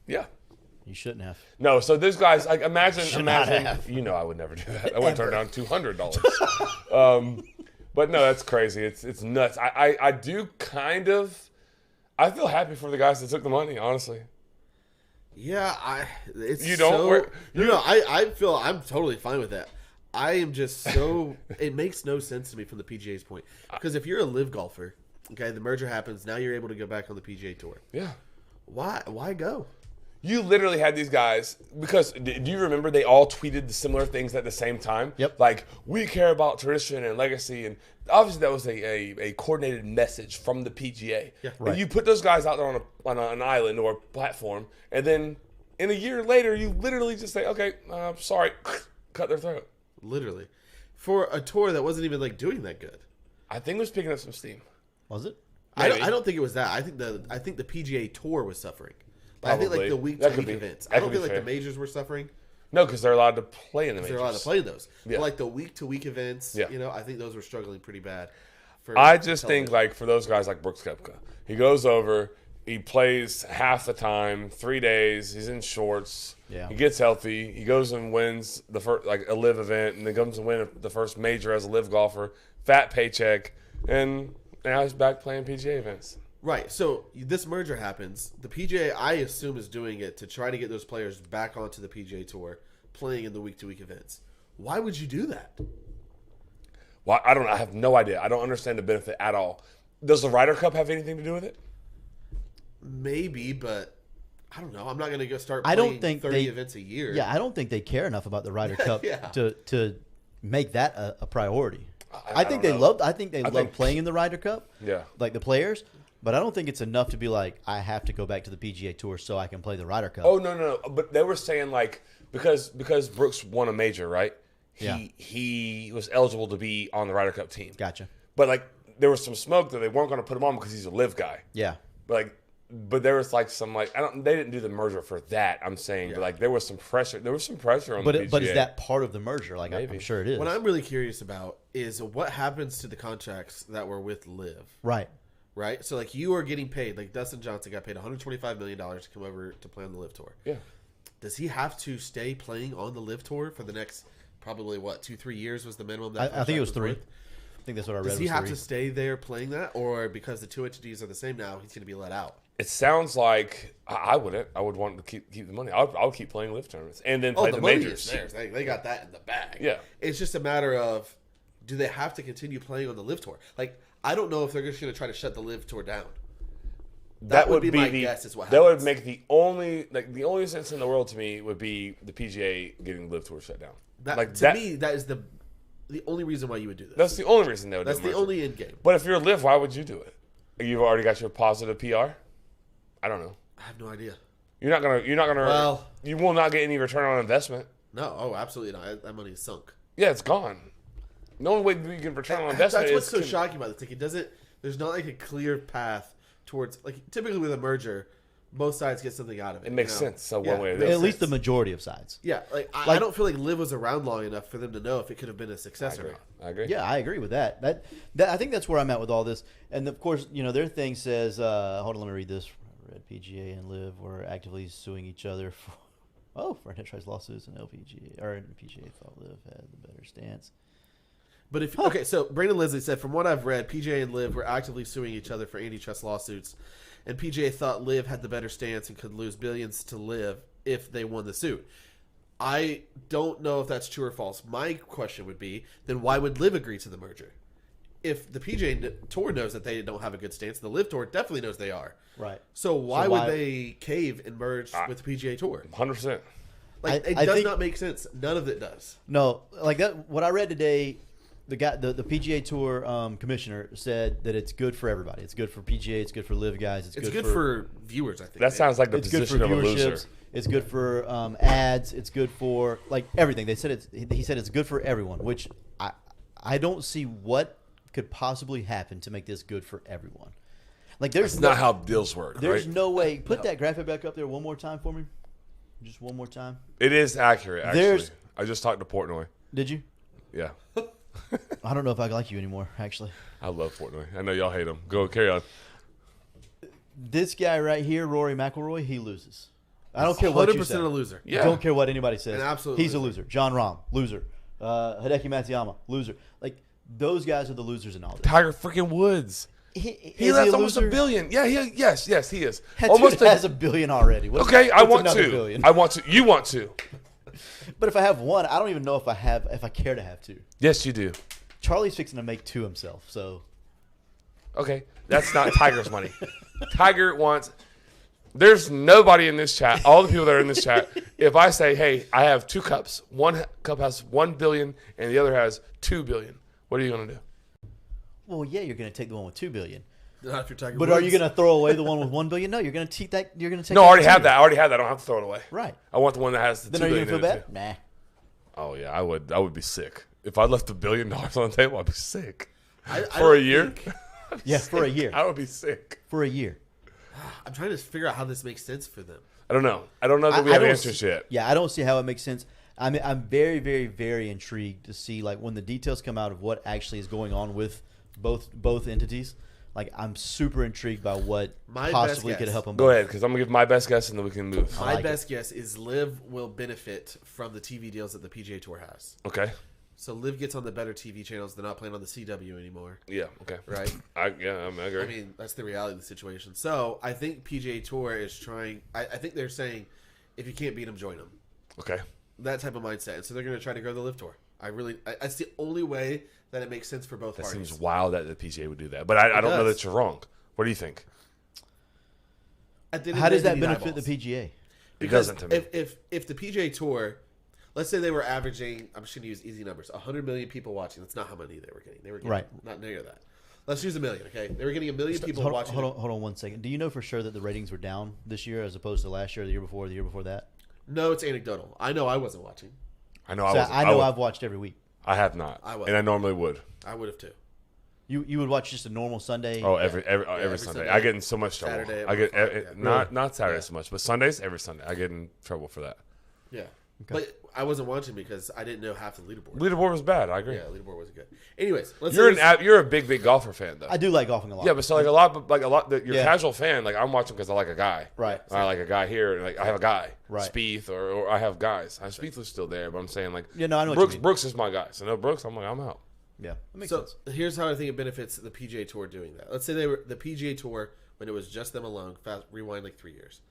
yeah. You shouldn't have. No, so these guys, like, imagine, not have. you know, I would never do that. I wouldn't turn down $200. But no, that's crazy. It's nuts. I do kind of, I feel happy for the guys that took the money, honestly. Yeah, it's You don't so, work- I feel I'm totally fine with that. I am just so it makes no sense to me from the PGA's point, because if you're a live golfer, okay, the merger happens, now you're able to go back on the PGA Tour. Yeah. Why go? You literally had these guys, because do you remember they all tweeted the similar things at the same time? Yep. Like, we care about tradition and legacy. And obviously that was a coordinated message from the PGA. Yeah. Right. And you put those guys out there on an island or a platform, and then in a year later, you literally just say, okay, sorry, cut their throat. Literally, for a tour that wasn't even like doing that good. I think it was picking up some steam. Was it? Maybe. I don't think it was that. I think the PGA Tour was suffering. I think like Probably. the week That to could week be. events. That I don't could think be like the fair. majors were suffering. No, because they're allowed to play in the majors. They're allowed to play those. Yeah. But like the week to week events, Yeah. I think those were struggling pretty bad. For I just think television. like for those guys like Brooks Koepka, he goes over, he plays half the time, 3 days, he's in shorts, Yeah. he gets healthy, he goes and wins the first like a live event, and then comes and win the first major as a live golfer, fat paycheck, and now he's back playing PGA events. Right. So this merger happens. The PGA, I assume, is doing it to try to get those players back onto the PGA Tour, playing in the week to week events. Why would you do that? Well, I don't know. I have no idea. I don't understand the benefit at all. Does the Ryder Cup have anything to do with it? Maybe, but I don't know. I'm not going to go start I playing don't think 30 they- events a year. Yeah, I don't think they care enough about the Ryder Cup Yeah. to make that a priority. I I think don't they know. love. I think they love think- playing in the Ryder Cup. Yeah. like the players. But I don't think it's enough to be like, I have to go back to the PGA Tour so I can play the Ryder Cup. Oh no. But they were saying like because Brooks won a major, right? Yeah. He was eligible to be on the Ryder Cup team. Gotcha. But like there was some smoke that they weren't going to put him on because he's a live guy. Yeah. But there was like some like they didn't do the merger for that. I'm saying, but like there was some pressure. There was some pressure on the PGA. But is that part of the merger? Like Maybe. I'm sure it is. What I'm really curious about is what happens to the contracts that were with Liv. Right. Right? So, like, you are getting paid. Like, Dustin Johnson got paid $125 million to come over to play on the Live Tour. Yeah. Does he have to stay playing on the Live Tour for the next, probably, 2-3 years was the minimum? That I think it was contract 3. worth? I think that's what I read. Does he was have 3. to stay there playing that? Or because the two entities are the same now, he's going to be let out? It sounds like I wouldn't. I would want to keep the money. I would keep playing live tournaments and then play the money majors. is theirs. They got that in the bag. Yeah. It's just a matter of, do they have to continue playing on the Live Tour? Like, I don't know if they're just going to try to shut the Live Tour down. That would be my guess is what That would happens. make the only sense in the world to me would be the PGA getting the live tour shut down. To me, that is the only reason why you would do this. That's the only reason they would. That's do a the merger. only end game. But if you're live, why would you do it? You've already got your positive PR. I don't know. I have no idea. You're not gonna. Well- you will not get any return on investment. No, absolutely not. That money is sunk. Yeah, it's gone. The only way you can return on investment That's what's is so shocking about this. Like, it doesn't. There's not like a clear path towards, like, typically with a merger, both sides get something out of it. It makes you know? sense. So Yeah, one way or it the makes At least the sense. majority of sides. Yeah, I Like- don't feel like Liv was around long enough for them to know if it could have been a success or other. not. I agree. Yeah, I agree with that. That I think that's where I'm at with all this. And of course, their thing says, hold on, let me read this. Red PGA and Liv were actively suing each other for franchise lawsuits, and PGA thought Liv had the better stance. But if okay, so Brandon Leslie said, from what I've read, PGA and Liv were actively suing each other for antitrust lawsuits, and PGA thought Liv had the better stance and could lose billions to Liv if they won the suit. I don't know if that's true or false. My question would be, then why would Liv agree to the merger? If the PGA Tour knows that they don't have a good stance, the Liv Tour definitely knows they are. Right. So why why- would they cave and merge with the PGA Tour? 100%. Like, it I does think- not make sense. None of it does. No, like that. What I read today, the PGA Tour commissioner said that it's good for everybody. It's good for PGA. It's good for Live guys. It's good for viewers, I think. That sounds like the It's good for position of a loser. viewerships. It's good for ads. It's good for like everything. They said he said it's good for everyone, which I don't see what could possibly happen to make this good for everyone? Like, there's That's not how deals work, there's right? no way. Put that graphic back up there one more time for me. Just one more time. It is accurate, actually. There's- I just talked to Portnoy. Did you? Yeah. I don't know if I like you anymore, actually. I love Portnoy. I know y'all hate him. Go, carry on. This guy right here, Rory McIlroy, he loses. I don't care what you 100% say. a loser. Yeah. Don't care what anybody says. An absolute He's a loser. loser. John Rahm, loser. Hideki Matsuyama, loser. Like, those guys are the losers in all this. Tiger freaking Woods. He He is left a almost loser? $1 billion. Yeah, yes, he is. That Almost dude has $1 billion already. Okay, I what's want another to. billion? I want to. You want to. But if I have one, I don't even know if I care to have two. Yes, you do. Charlie's fixing to make two himself, so Okay, that's not Tiger's money. Tiger wants. There's nobody in this chat. All the people that are in this chat. If I say, "Hey, I have 2 cups. One cup has $1 billion, and the other has $2 billion," what are you gonna do? well, yeah, you're going to take the one with $2 billion. Not if you're Tiger But Woods. are you going to throw away the one with $1 billion? No, you're going to take that. You're going to take. No, I that already too. have that. I already have that. I don't have to throw it away. Right. I want the one that has the Then $2 are you billion going to feel in it, bad? too. Nah. Oh yeah, I would. I would be sick if I left $1 billion on the table. I'd be sick I for a don't year. think- Yeah, for a year. I would be sick. For a year. I'm trying to figure out how this makes sense for them. I don't know. I don't know that we have don't answers see- yet. Yeah, I don't see how it makes sense. I'm very, very, very intrigued to see like when the details come out of what actually is going on with both entities. Like, I'm super intrigued by what My possibly best could guess. help them. Go ahead, because I'm gonna give my best guess and then we can move. My like best guess is Liv will benefit from the TV deals that the PGA Tour has. Okay. So Liv gets on the better TV channels. They're not playing on the CW anymore, Yeah. Okay. right? I agree. I mean, that's the reality of the situation. So I think PGA Tour is trying. I think they're saying, if you can't beat them, join them. Okay. That type of mindset. And so they're going to try to grow the Liv Tour. That's the only way that it makes sense for both That parties. seems wild that the PGA would do that, but I don't know does. that you're wrong. What do you think? At the end of How the does day, that they need benefit eyeballs. the PGA? Because doesn't to me. if the PGA Tour, let's say they were averaging, I'm just going to use easy numbers, 100 million people watching. That's not how many they were getting. They were getting Right. not near that. Let's use 1 million, okay? They were getting 1 million people hold, watching. hold on 1 second. Do you know for sure that the ratings were down this year as opposed to last year, the year before that? No, it's anecdotal. I know I wasn't watching. I know. So I know I've watched every week. I have not. I was. And I normally would. I would have too. You would watch just a normal Sunday. Oh, every every Sunday. Sunday. I get in so much trouble. Saturday, I get yeah. not Saturday Yeah. so much, but Sundays every Sunday. I get in trouble for that. Yeah. But I wasn't watching because I didn't know half the leaderboard. Leaderboard was bad. I agree. Yeah, leaderboard wasn't good. Anyways, let's You're say you're a big golfer fan though. I do like golfing a lot. Yeah, but so your Yeah. casual fan, like I'm watching because I like a guy. Right. I like a guy here, and like I have a guy. Right. Spieth, or I have guys. Spieth was still there, but I'm saying like Yeah, no, I know what Brooks. you mean. Brooks is my guy. So no Brooks, I'm out. Yeah, that makes So sense. here's how I think it benefits the PGA Tour doing that. Let's say they were the PGA Tour when it was just them alone. Fast rewind like 3 years.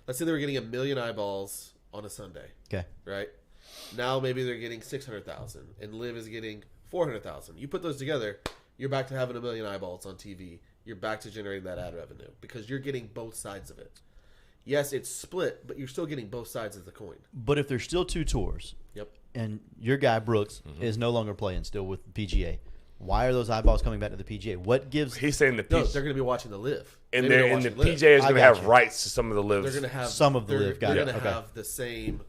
Let's say they were getting 1 million eyeballs on a Sunday, Okay. right? Now maybe they're getting 600,000, and Liv is getting 400,000. You put those together, you're back to having 1 million eyeballs on TV. You're back to generating that ad revenue because you're getting both sides of it. Yes, it's split, but you're still getting both sides of the coin. But if there's still 2 tours Yep. and your guy Brooks is no longer playing still with the PGA, why are those eyeballs coming back to the PGA? What gives? He's saying the No, PGA, they're going to be watching the Live. and Maybe they're the watching Liv. PGA is I going to got have you. rights to some of the lives. They're going to have Some of the they're- Live, got They're it, going to okay. have the same.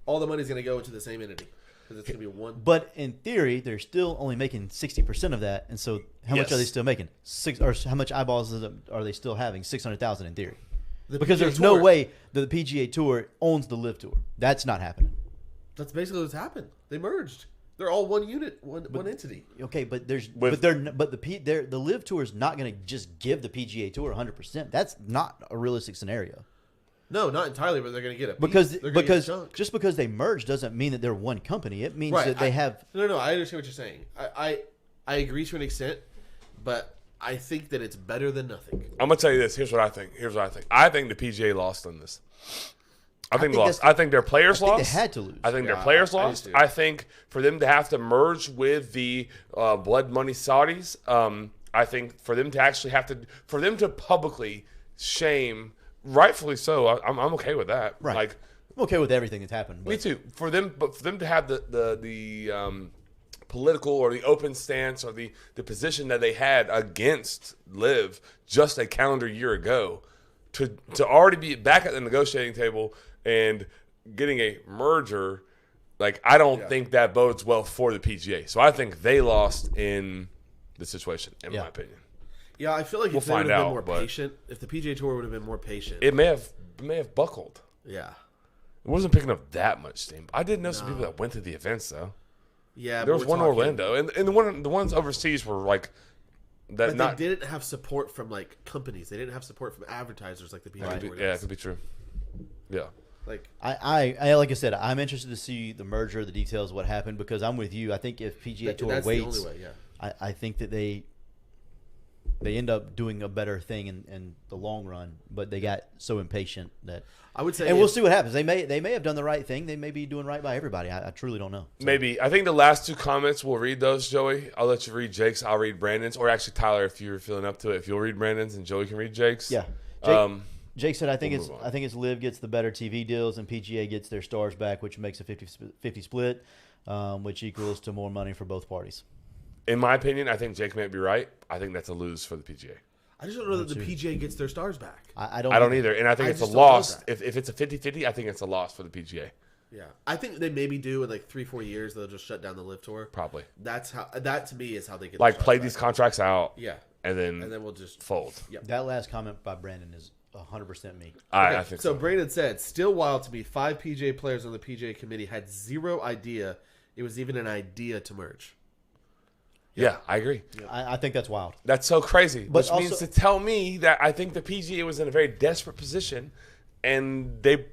All the money's going to go into the same entity because it's going to be one. But in theory, they're still only making 60% of that, and so how much Yes. are they still making? Or how much eyeballs are they still having? 600,000 in theory. The Because PGA there's no Tour- way that the PGA Tour owns the Live Tour. That's not happening. That's basically what's happened. They merged. They're all one unit, one entity. Okay, but there's With- the Live Tour is not going to just give the PGA Tour 100%. That's not a realistic scenario. No, not entirely, but they're going to get a piece. Because They're gonna get a chunk. just because they merge doesn't mean that they're one company. It means Right, that they have. No, I understand what you're saying. I agree to an extent, but I think that it's better than nothing. I'm gonna tell you this. Here's what I think. I think the PGA lost on this. I think they think lost. that's- I think their players I think lost. they had to lose. I think their Yeah, players I do lost. too. I think for them to have to merge with the blood money Saudis, I think for them to actually for them to publicly shame, rightfully so. I'm okay with that. Right. Like I'm okay with everything that's happened. me But too. For them to have the political or the open stance or the position that they had against Liv just a calendar year ago, to already be back at the negotiating table and getting a merger, like I don't think that bodes well for the PGA. So I think they lost in the situation, in Yeah. my opinion. Yeah, I feel like We'll if they would find have been out, more but- patient, if the PGA Tour would have been more patient, It may have buckled. yeah, It wasn't picking up that much steam. I did know some people that went to the events though. yeah. There but was we're one in talking- Orlando, and the ones overseas were like that. but Not they didn't have support from like companies. They didn't have support from advertisers like the PGA could Tour be, yeah, it does. could be true. Yeah, Like, I like I said, I'm interested to see the merger, the details, what happened, because I'm with you. I think if PGA Tour that's waits, the only way. Yeah. I think that they end up doing a better thing in the long run, but they got so impatient that. I would say, And we'll if- see what happens. They may have done the right thing. They may be doing right by everybody. I truly don't know. So, maybe. I think the last two comments we'll read those, Joey. I'll let you read Jake's. I'll read Brandon's, or actually Tyler, if you're feeling up to it. If you'll read Brandon's and Joey can read Jake's. yeah. Jake, Jake said, we'll move on. I think it's Liv gets the better TV deals and PGA gets their stars back, which makes a 50-50 split, which equals to more money for both parties. In my opinion, I think Jake might be right. I think that's a lose for the PGA. I just don't know that the PGA gets their stars back. I don't. I don't either, and I think I it's a just don't know loss. that. If it's a 50-50, I think it's a loss for the PGA. Yeah, I think they maybe do in like 3-4 years. They'll just shut down the Live Tour. Probably. That's how. That to me is how they get Like their play stars these back. contracts out, Yeah, and and then then we'll just fold. Yep. That last comment by Brandon is 100% me. I Okay, think so. so. Brandon said, "Still wild to me. 5 PGA players on the PGA committee had zero idea it was even an idea to merge." Yeah, I agree. I think that's wild. That's so crazy. But Which means also- to tell me that I think the PGA was in a very desperate position, and they.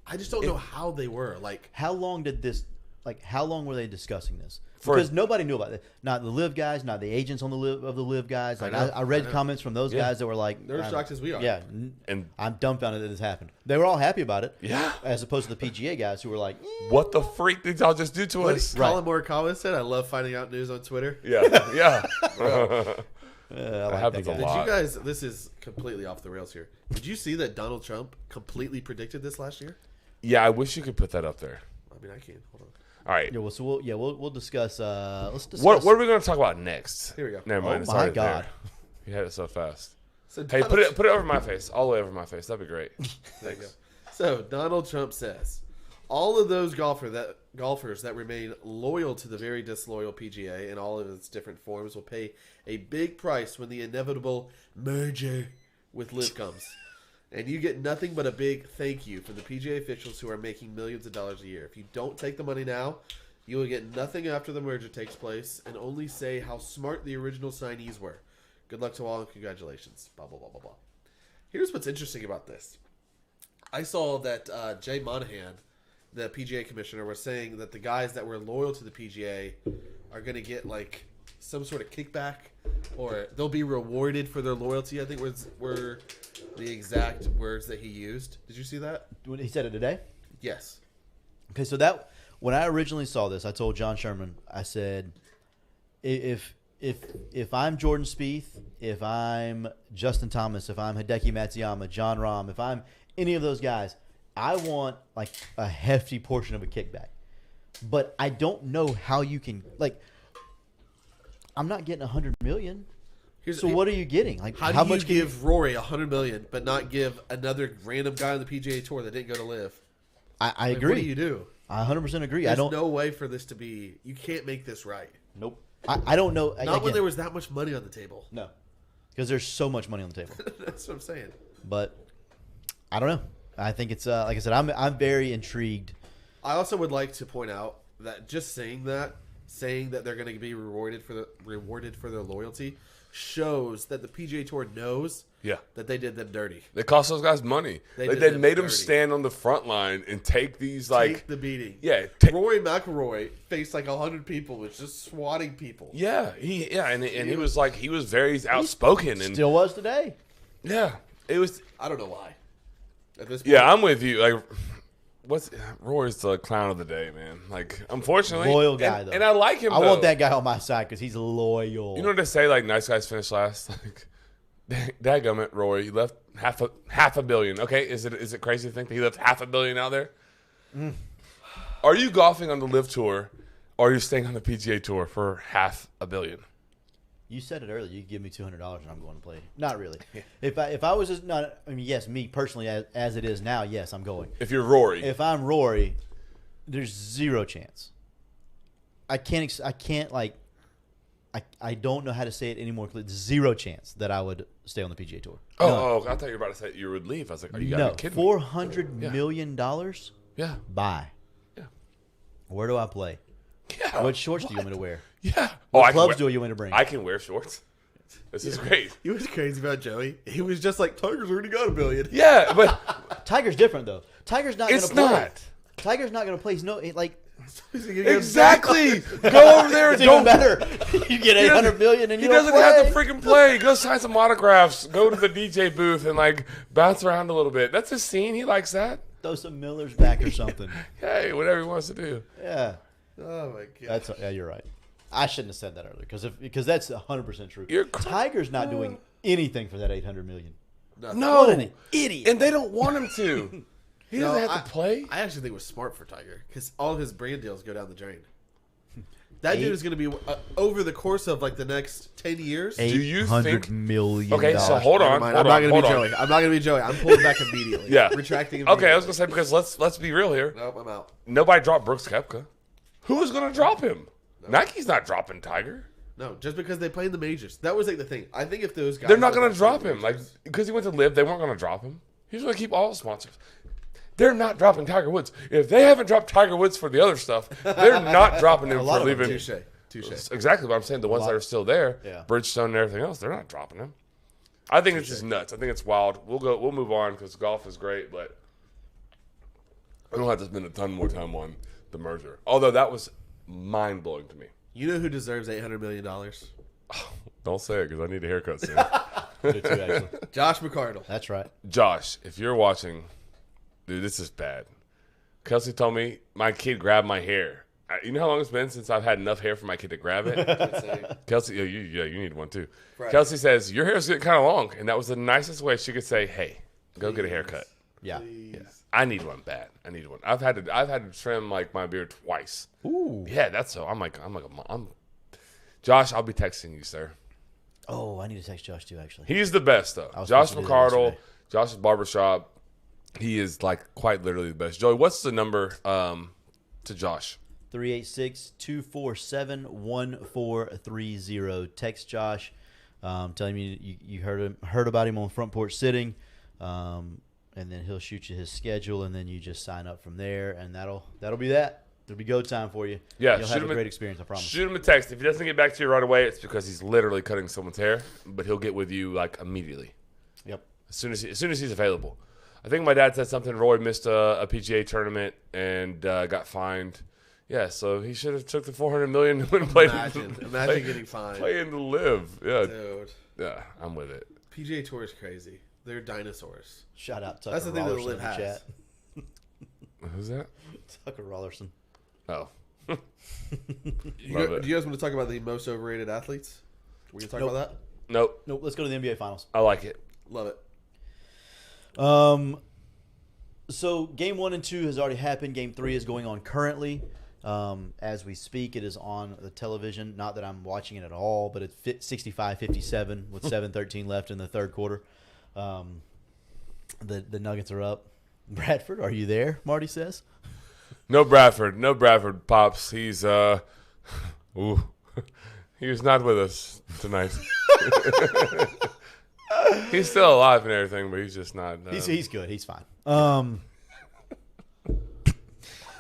I just don't know how they were like. How long did this? Like, how long were they discussing this? For- Because nobody knew about it. Not the Live guys, not the agents on the Live guys. Like, know, I read I know. comments from those Yeah. guys that were like, They're as shocked as we are. Yeah, And I'm dumbfounded that this happened. They were all happy about it. Yeah. As opposed to the PGA guys who were like, what the freak did y'all just do to What us? Colin Morikawa said, "I love finding out news on Twitter." Yeah, yeah. I like happens that a guy. lot. Did you guys? This is completely off the rails here. Did you see that Donald Trump completely predicted this last year? Yeah, I wish you could put that up there. I mean, I can. Hold on. All right. Yeah, well, so we'll discuss. Let's discuss. What are we going to talk about next? Here we go. Never mind. Oh it's my already God. there. You had it so fast. So Hey, Donald- put it over my face, all the way over my face. That'd be great. There you go. So Donald Trump says, all of those golfers that remain loyal to the very disloyal PGA in all of its different forms will pay a big price when the inevitable merger with Liv comes. And you get nothing but a big thank you from the PGA officials who are making millions of dollars a year. If you don't take the money now, you will get nothing after the merger takes place and only say how smart the original signees were. Good luck to all and congratulations. Blah, blah, blah, blah, blah. Here's what's interesting about this. I saw that Jay Monahan, the PGA commissioner, was saying that the guys that were loyal to the PGA are going to get like some sort of kickback, or they'll be rewarded for their loyalty. I think were the exact words that he used. Did you see that? When he said it today. Yes. Okay, so that when I originally saw this, I told John Sherman, I said, if I'm Jordan Spieth, if I'm Justin Thomas, if I'm Hideki Matsuyama, John Rahm, if I'm any of those guys, I want like a hefty portion of a kickback. But I don't know how you can like. I'm not getting $100 million. So what are you getting? Like How do much you can give Rory $100 million, but not give another random guy on the PGA Tour that didn't go to live? I Like, agree. What do you do? I 100% agree. There's I don't. no way for this to be. You can't make this right. Nope. I don't know. Not when again, there was that much money on the table. no, because there's so much money on the table. That's what I'm saying. But I don't know. I think it's like I said. I'm very intrigued. I also would like to point out that just saying that they're going to be rewarded for their loyalty, shows that the PGA Tour knows Yeah. that they did them dirty. They cost those guys money. They Like, did they them made them dirty. stand on the front line and take these like Take the beating. yeah, Rory McIlroy faced like 100 people, was just swatting people. and he was like he was very outspoken and Still was today. yeah, it was I don't know why. At this point, yeah. I'm with you. Like, Rory's the clown of the day, man. Like, unfortunately, Loyal guy, and, though. and I like him. I though. want that guy on my side because he's loyal. You know what they say? Like, nice guys finish last. Like, dadgummit, Rory, you left half a billion. Okay, is it crazy to think that he left $500 million out there? Are you golfing on the Live Tour, or are you staying on the PGA Tour for $500 million? You said it earlier. You give me $200 and I'm going to play. Not really. If I was just not, I mean, yes, me personally, as it is now, yes, I'm going. If you're Rory, If I'm Rory, there's zero chance. I can't I don't know how to say it any more clearly. Zero chance that I would stay on the PGA Tour. Oh, I thought you were about to say you would leave. I was like, are you gotta No, be kidding me? $400 million. Yeah. Bye. Yeah. Where do I play? Yeah. What shorts do you want me to wear? Yeah. What I can clubs wear- do you want me to bring? I can wear shorts. This is great. You was crazy about Joey. He was just like, Tiger's already got $1 billion. Yeah, but Tiger's different though. Tiger's not going it's to play. not. Tiger's not going to play. He's no like. Exactly. Go over there and It's even don't. better. You get He doesn't- $800 million and He you don't doesn't play. have to freaking play. Go sign some autographs. Go to the DJ booth and like bounce around a little bit. That's his scene. He likes that. Throw some Millers back or something. Hey, whatever he wants to do. Yeah. Oh my god. That's yeah, you're right. I shouldn't have said that earlier because that's 100% true. You're Tiger's not doing anything for that $800 million. No, What an idiot! and they don't want him to. He doesn't have to play. I actually think it was smart for Tiger because all of his brand deals go down the drain. That dude is going to be over the course of like the next 10 years. Do you $800 think- million. Okay, so hold Never on. mind. Hold I'm not on, going to be hold on. Joey. I'm not going to be Joey. I'm pulling back immediately. Yeah. Retracting Okay, I immediately. was gonna say because let's be real here. Nope, I'm out. Nobody dropped Brooks Koepka. Who was gonna drop him? Nike's not dropping Tiger. No, just because they play in the majors. That was like the thing. I think if those guys... They're not gonna had drop played in him. the Like majors- because he went to Live, they weren't gonna drop him. He's gonna keep all the sponsors. They're not dropping Tiger Woods. If they haven't dropped Tiger Woods for the other stuff, they're not dropping him lot for of them leaving. Touche. Exactly what I'm saying. The ones that are still there, Yeah. Bridgestone and everything else, they're not dropping him. I think it's just nuts. I think it's wild. We'll move on because golf is great, but I don't have to spend a ton more time on the merger. Although that was mind blowing to me. You know who deserves $800 million? Don't say it because I need a haircut soon. Do too, actually. Josh McCardle. That's right. Josh, if you're watching, dude, this is bad. Kelsey told me my kid grabbed my hair. You know how long it's been since I've had enough hair for my kid to grab it? Kelsey, you need one too. Right. Kelsey says, your hair's getting kind of long. And that was the nicest way she could say, hey, go get a haircut. Yeah. I need one bad. I need one. I've had to trim like my beard twice. Ooh. Yeah, that's so. I'm Josh, I'll be texting you, sir. Oh, I need to text Josh too. Actually. He's the best though. was Josh supposed to do that McCardle, yesterday. Josh's barbershop. He is like quite literally the best. Joey, what's the number to Josh? 386-247-1430. Text Josh, telling me you heard about him on Front Porch Sitting, and then he'll shoot you his schedule, and then you just sign up from there, and that'll be that. It'll be go time for you. Yeah, you'll shoot have him a a- great experience. I promise. Shoot him a text. If he doesn't get back to you right away, it's because he's literally cutting someone's hair. But he'll get with you like immediately, Yep. as soon as he's available. I think my dad said something. Roy missed a PGA tournament and got fined. Yeah, so he should have took the $400 million and played. Imagine getting fined. Playing to live. Yeah, Dude. yeah, I'm with it. PGA Tour is crazy. They're dinosaurs. Shout out Tucker That's the thing that Rollerson Liv in the has. chat. Who's that? Tucker Rollerson. Oh, Do Love it. you guys want to talk about the most overrated athletes? We can talk Nope. about that? nope. Nope. Let's go to the NBA Finals. I like it. Love it. So game 1 and 2 has already happened. Game 3 is going on currently. As we speak, it is on the television. Not that I'm watching it at all, but it's 65-57 with 7:13 left in the third quarter. The Nuggets are up. Bradford, are you there? Marty says. No Bradford, pops. He's ooh, he's not with us tonight. He's still alive and everything, but he's just not. He's good. He's fine.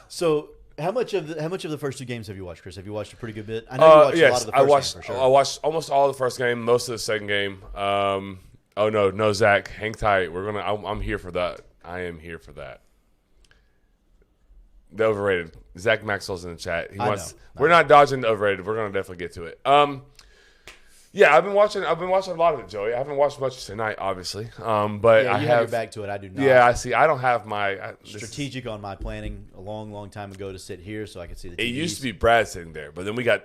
So how much of the first 2 games have you watched, Chris? Have you watched a pretty good bit? I know you watched a lot yes, of the I first watched. game for sure. I watched almost all of the first game, most of the second game. Oh no, Zach, hang tight. I'm here for that. I am here for that. The overrated. Zach Maxwell's in the chat. He I wants. know. We're not dodging the overrated. We're gonna definitely get to it. Yeah, I've been watching a lot of it, Joey. I haven't watched much tonight, obviously. But Yeah, I you have your back to it. I do not. Yeah, I see. I don't have my Strategic on my planning a long time ago to sit here so I could see the It TVs. used to be Brad sitting there, but then we don't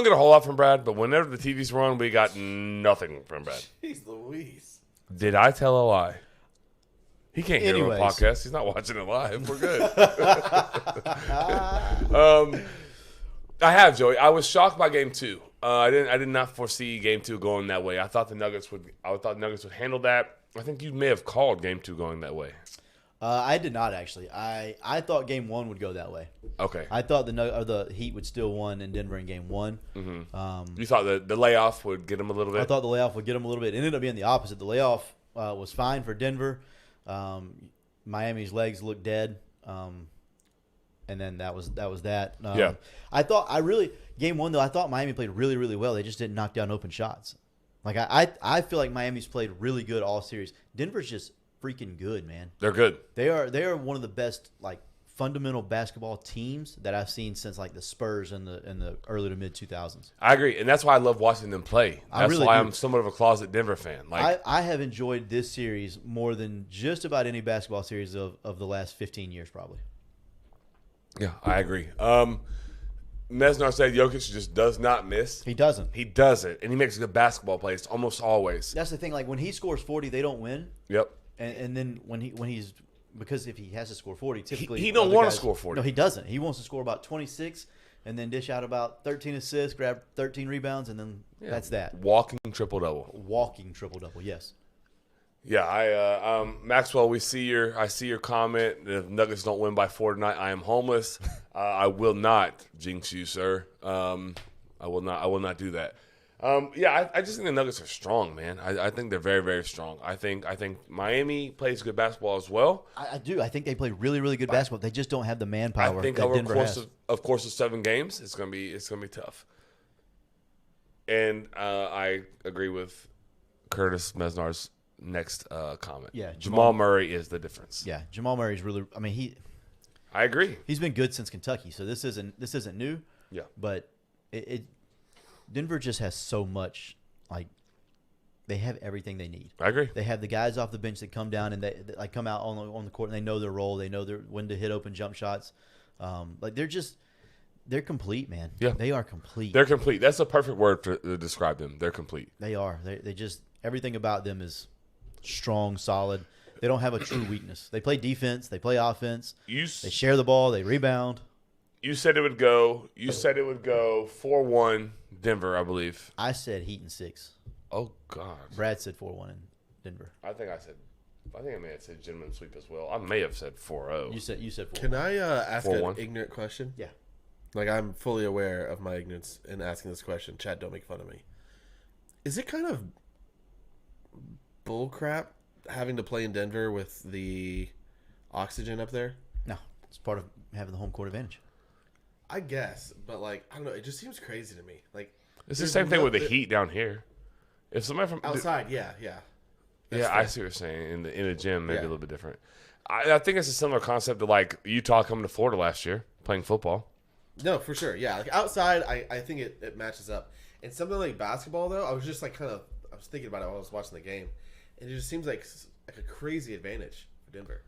get a whole lot from Brad. But whenever the TVs run, we got nothing from Brad. Jeez Louise. Did I tell a lie? He can't hear Anyways. it on podcast. He's not watching it live. We're good. I have, Joey. I was shocked by game 2. I did not foresee game 2 going that way. I thought the Nuggets would handle that. I think you may have called game 2 going that way. I did not actually. I thought Game 1 would go that way. Okay. I thought the Heat would still win in Denver in Game 1. You thought the layoff would get them a little bit? I thought the layoff would get them a little bit. It ended up being the opposite. The layoff was fine for Denver. Miami's legs looked dead. And then that was that. Yeah. Game 1 though, I thought Miami played really, really well. They just didn't knock down open shots. Like I feel like Miami's played really good all series. Denver's just freaking good, man. They're good. They are one of the best like fundamental basketball teams that I've seen since like the Spurs in the early to mid 2000s. I agree, and that's why I love watching them play. That's really why do. I'm somewhat of a closet Denver fan. Like I have enjoyed this series more than just about any basketball series of the last 15 years probably. yeah, I agree. Mesnar said Jokic just does not miss. He doesn't. He doesn't, and he makes good basketball plays almost always. That's the thing. Like when he scores 40, they don't win. Yep. And then when he's because if he has to score 40, typically he don't other wanna guys- score 40. No, he doesn't. He wants to score about 26 and then dish out about 13 assists, grab 13 rebounds, and then that's that. Walking triple double. Walking triple double. Yes. Yeah, Maxwell, I see your comment. If Nuggets don't win by 4 tonight, I am homeless. I will not jinx you, sir. I will not do that. I just think the Nuggets are strong, man. I think they're very, very strong. I think Miami plays good basketball as well. I do. I think they play really, really good basketball. They just don't have the manpower I think that over the Denver course has. of course of 7 games, it's gonna be tough. And I agree with Curtis Mesnar's next comment. Yeah, Jamal Murray is the difference. Yeah, Jamal Murray's really. I mean, I agree. he's been good since Kentucky, so this isn't new. Yeah. But Denver just has so much. Like they have everything they need. I agree. They have the guys off the bench that come down and they like come out on the court and they know their role. They know when to hit open jump shots. Like they're complete, man. Yeah. They are complete. They're complete. That's a perfect word to describe them. They're complete. They are. They just everything about them is strong, solid. They don't have a true weakness. They play defense. They play offense. They share the ball. They rebound. You said it would go. You said it would go 4-1 Denver, I believe. I said Heat in 6. Oh God. Brad said 4-1 in Denver. I think I may have said gentleman sweep as well. I may have said 4-0. You said 4. Can I ask an 4-1? ignorant question? Yeah. Like, I'm fully aware of my ignorance in asking this question. Chad, don't make fun of me. Is it kind of bullcrap having to play in Denver with the oxygen up there? No, it's part of having the home court advantage. I guess, but like, I don't know. It just seems crazy to me. Like, It's the there's same thing no- with the Heat down here. If somebody from outside. Yeah. That's yeah, fair. I see what you're saying. In a gym, maybe Yeah. a little bit different. I think it's a similar concept to like Utah coming to Florida last year playing football. No, for sure. Yeah, like outside, I think it matches up. And something like basketball, though, I was just like I was thinking about it while I was watching the game, and it just seems like a crazy advantage for Denver.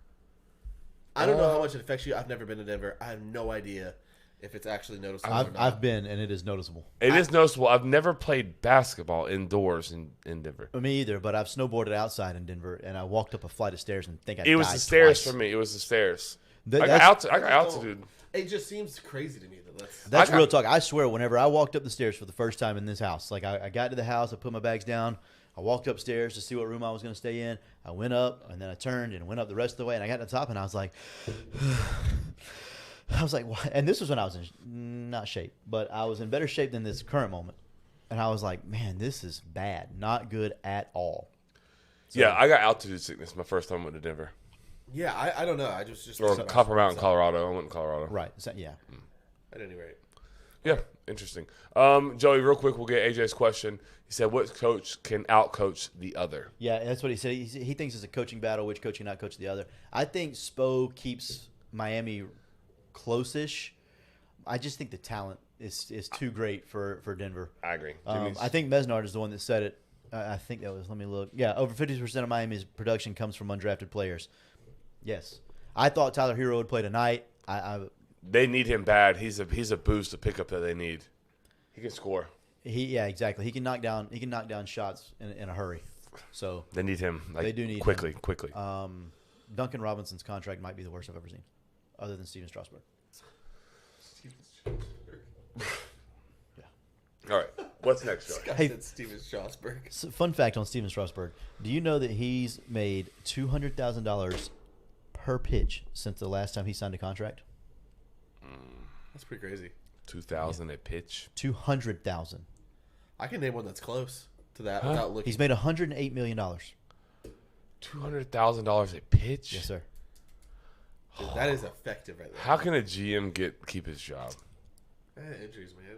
I don't know how much it affects you. I've never been to Denver. I have no idea if it's actually noticeable or not. I've been, and it is noticeable. It is noticeable. I've never played basketball indoors in Denver. Me either, but I've snowboarded outside in Denver, and I walked up a flight of stairs and think I It was died the stairs twice. for me. It was the stairs. Th- I that's- got altitude. It just seems crazy to me that That's I got- real talk. I swear, whenever I walked up the stairs for the first time in this house, like I got to the house, I put my bags down, I walked upstairs to see what room I was going to stay in. I went up, and then I turned and went up the rest of the way, and I got to the top, and I was like, what? And this was when I was in not shape, but I was in better shape than this current moment, and I was like, man, this is bad, not good at all. Yeah, I got altitude sickness my first time I went to Denver. Yeah, I don't know. I just Or Copper Mountain, Colorado. I went to Colorado. Right? So, yeah. At any rate, Yeah, interesting. Joey, real quick, we'll get AJ's question. He said, "What coach can outcoach the other?" Yeah, that's what he said. He thinks it's a coaching battle. Which coach can not coach the other? I think Spo keeps Miami close-ish. I just think the talent is too great for Denver. I agree. I think Mesnard is the one that said it. I think that was. Let me look. Yeah, over 50% of Miami's production comes from undrafted players. Yes, I thought Tyler Hero would play tonight. They need him bad. He's a boost to pick up that they need. He can score. Yeah, exactly. He can knock down shots in a hurry. So They need him. Like, They do need quickly. Duncan Robinson's contract might be the worst I've ever seen, other than Steven Strasburg. All right. What's next, Joey? I said Steven Strasburg. So, fun fact on Steven Strasburg: do you know that he's made $200,000 per pitch since the last time he signed a contract? That's pretty crazy. 2,000 a pitch. 200,000. I can name one that's close to that without looking. He's made $108 million. $200,000 a pitch. Yes, sir. Dude, that is effective right there. How can a GM keep his job? Injuries, man.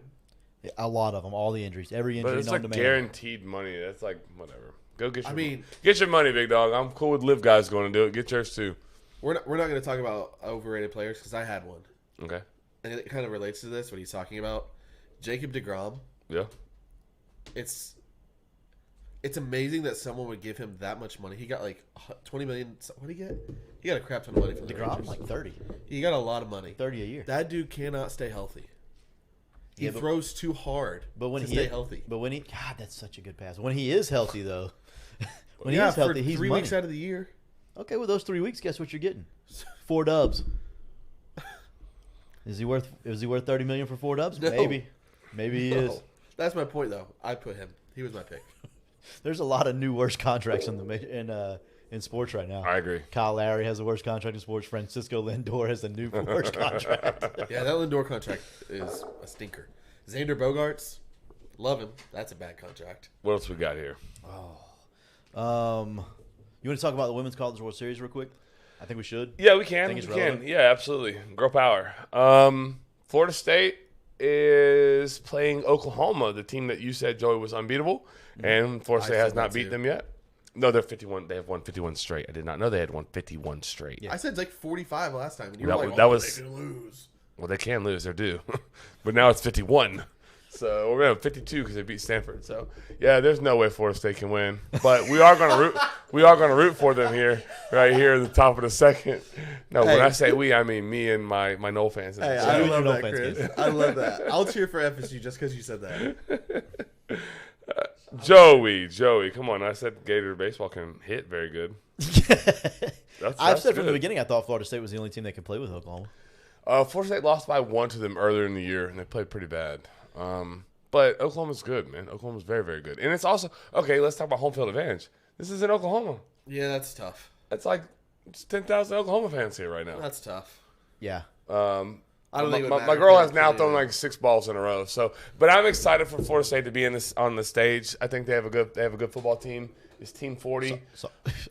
A lot of them, all the injuries, every injury But it's known like to man. guaranteed money. That's like whatever. Go get your. I mean- get your money, big dog. I'm cool with live guys going to do it. Get yours too. We're not going to talk about overrated players because I had one. Okay. And it kind of relates to this, what he's talking about. Jacob deGrom. Yeah. It's amazing that someone would give him that much money. He got like $20 million. What did he get? He got a crap ton of money from the DeGrom, Rangers. like 30. He got a lot of money. 30 a year. That dude cannot stay healthy. He Yeah, but- throws too hard But when to he stay healthy. But when he, God, that's such a good pass. When he is healthy, though, when Yeah, he is healthy, for he's 3 money. weeks out of the year. Okay, well, those 3 weeks, guess what you're getting? 4 dubs. Is he worth $30 million for 4 dubs? No. Maybe he No. is. That's my point, though. I put him. He was my pick. There's a lot of new worst contracts in sports right now. I agree. Kyle Lowry has the worst contract in sports. Francisco Lindor has the new worst contract. Yeah, that Lindor contract is a stinker. Xander Bogaerts, love him. That's a bad contract. What else we got here? You want to talk about the Women's College World Series real quick? I think we should. Yeah, we can. Think We it's can. relevant? Yeah, absolutely. Girl power. Florida State is playing Oklahoma, the team that you said, Joey, was unbeatable, and Florida I State has said not that beat too. them yet. No, they're 51. They have won 51 straight. I did not know they had won 51 straight. I said like 45 last time, and you That were was- like, that "Oh, was- they can lose." Well, they can lose. They're due. But now it's 51. So we're going to have 52 because they beat Stanford. So, yeah, there's no way Florida State can win. But we are going to root. We are going to root for them here, right here at the top of the second. No, when Hey. I say we, I mean me and my Noel fans. Hey, So I you and love your that, no fans Chris. get I love that. I'll cheer for FSU just because you said that. Joey, come on! I said Gator baseball can hit very good. I've said from the good. beginning I thought Florida State was the only team that could play with Oklahoma. Florida State lost by 1 to them earlier in the year, and they played pretty bad. But Oklahoma's good, man. Oklahoma's very, very good. And it's also okay. Let's talk about home field advantage. This is in Oklahoma. Yeah, that's tough. That's like 10,000 Oklahoma fans here right now. That's tough. Yeah. I don't think it would My matter girl if has they now actually- thrown like 6 balls in a row. So, but I'm excited for Florida State to be in this on the stage. I think they have a good football team. It's Team 40.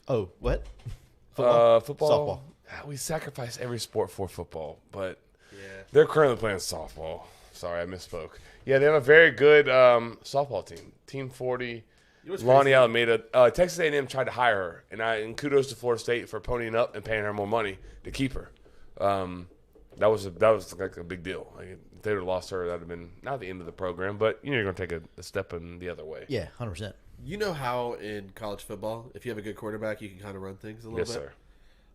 Oh, what? Football. Softball. We sacrifice every sport for football, but Yeah. they're currently playing softball. Sorry, I misspoke. Yeah, they have a very good softball team. Team 40. You know what's Lonnie crazy? Alameda. Texas A&M tried to hire her, and kudos to Florida State for ponying up and paying her more money to keep her. That was like a big deal. Like, if they would have lost her, that would have been not the end of the program, but you're going to take a step in the other way. Yeah, 100%. You know how in college football, if you have a good quarterback, you can kind of run things a little Yes, bit? sir.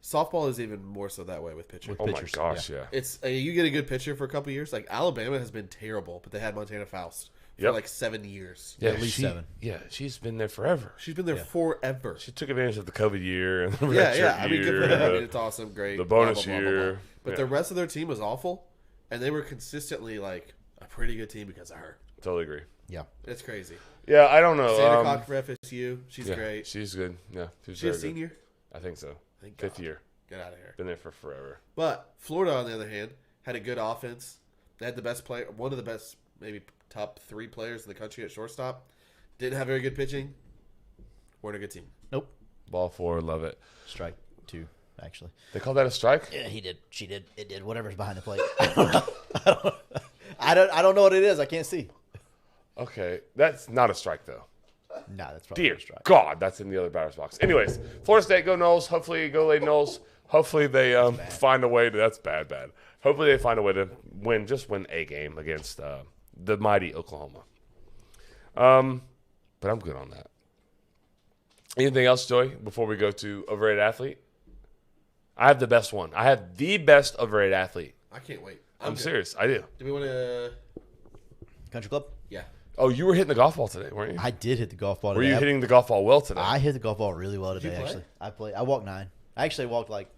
Softball is even more so that way with pitching. With Oh, pitchers, my gosh, yeah. It's you get a good pitcher for a couple years. Like Alabama has been terrible, but they had Montana Faust for Yep. like 7 years. Yeah, At least 7. Yeah, she's been there forever. She's been there forever. She took advantage of the COVID year and the Yeah, redshirt yeah. I mean, good for year, them. I mean, it's awesome, great. the blah, bonus blah, blah, blah, blah. year. But Yeah. the rest of their team was awful, and they were consistently like a pretty good team because of her. Totally agree. Yeah. It's crazy. Yeah, I don't know. Sandra Cock for FSU. She's yeah, great. She's good. Yeah, she's She's very a good. senior. I think so. Thank 5th God. year. Get out of here. Been there for forever. But Florida, on the other hand, had a good offense. They had the best player, one of the best, maybe top 3 players in the country at shortstop. Didn't have very good pitching. Weren't a good team. Nope. Ball 4, love it. Strike 2, actually. They call that a strike? Yeah, he did. She did. It did. Whatever's behind the plate. I don't know what it is. I can't see. Okay, that's not a strike though. Nah, that's probably Dear a strike. God, that's in the other batter's box. Anyways, Florida State, go Knowles. Hopefully, go Lady Knowles. Hopefully, they find a way to. That's bad. Hopefully, they find a way to win a game against the mighty Oklahoma. But I'm good on that. Anything else, Joey? Before we go to overrated athlete, I have the best one. I have the best overrated athlete. I can't wait. I'm good. serious. I do. Do we want to? Country club? Yeah. Oh, you were hitting the golf ball today, weren't you? I did hit the golf ball Were today. you hitting the golf ball well today? I hit the golf ball really well today, you play? actually. I walked 9. I actually walked like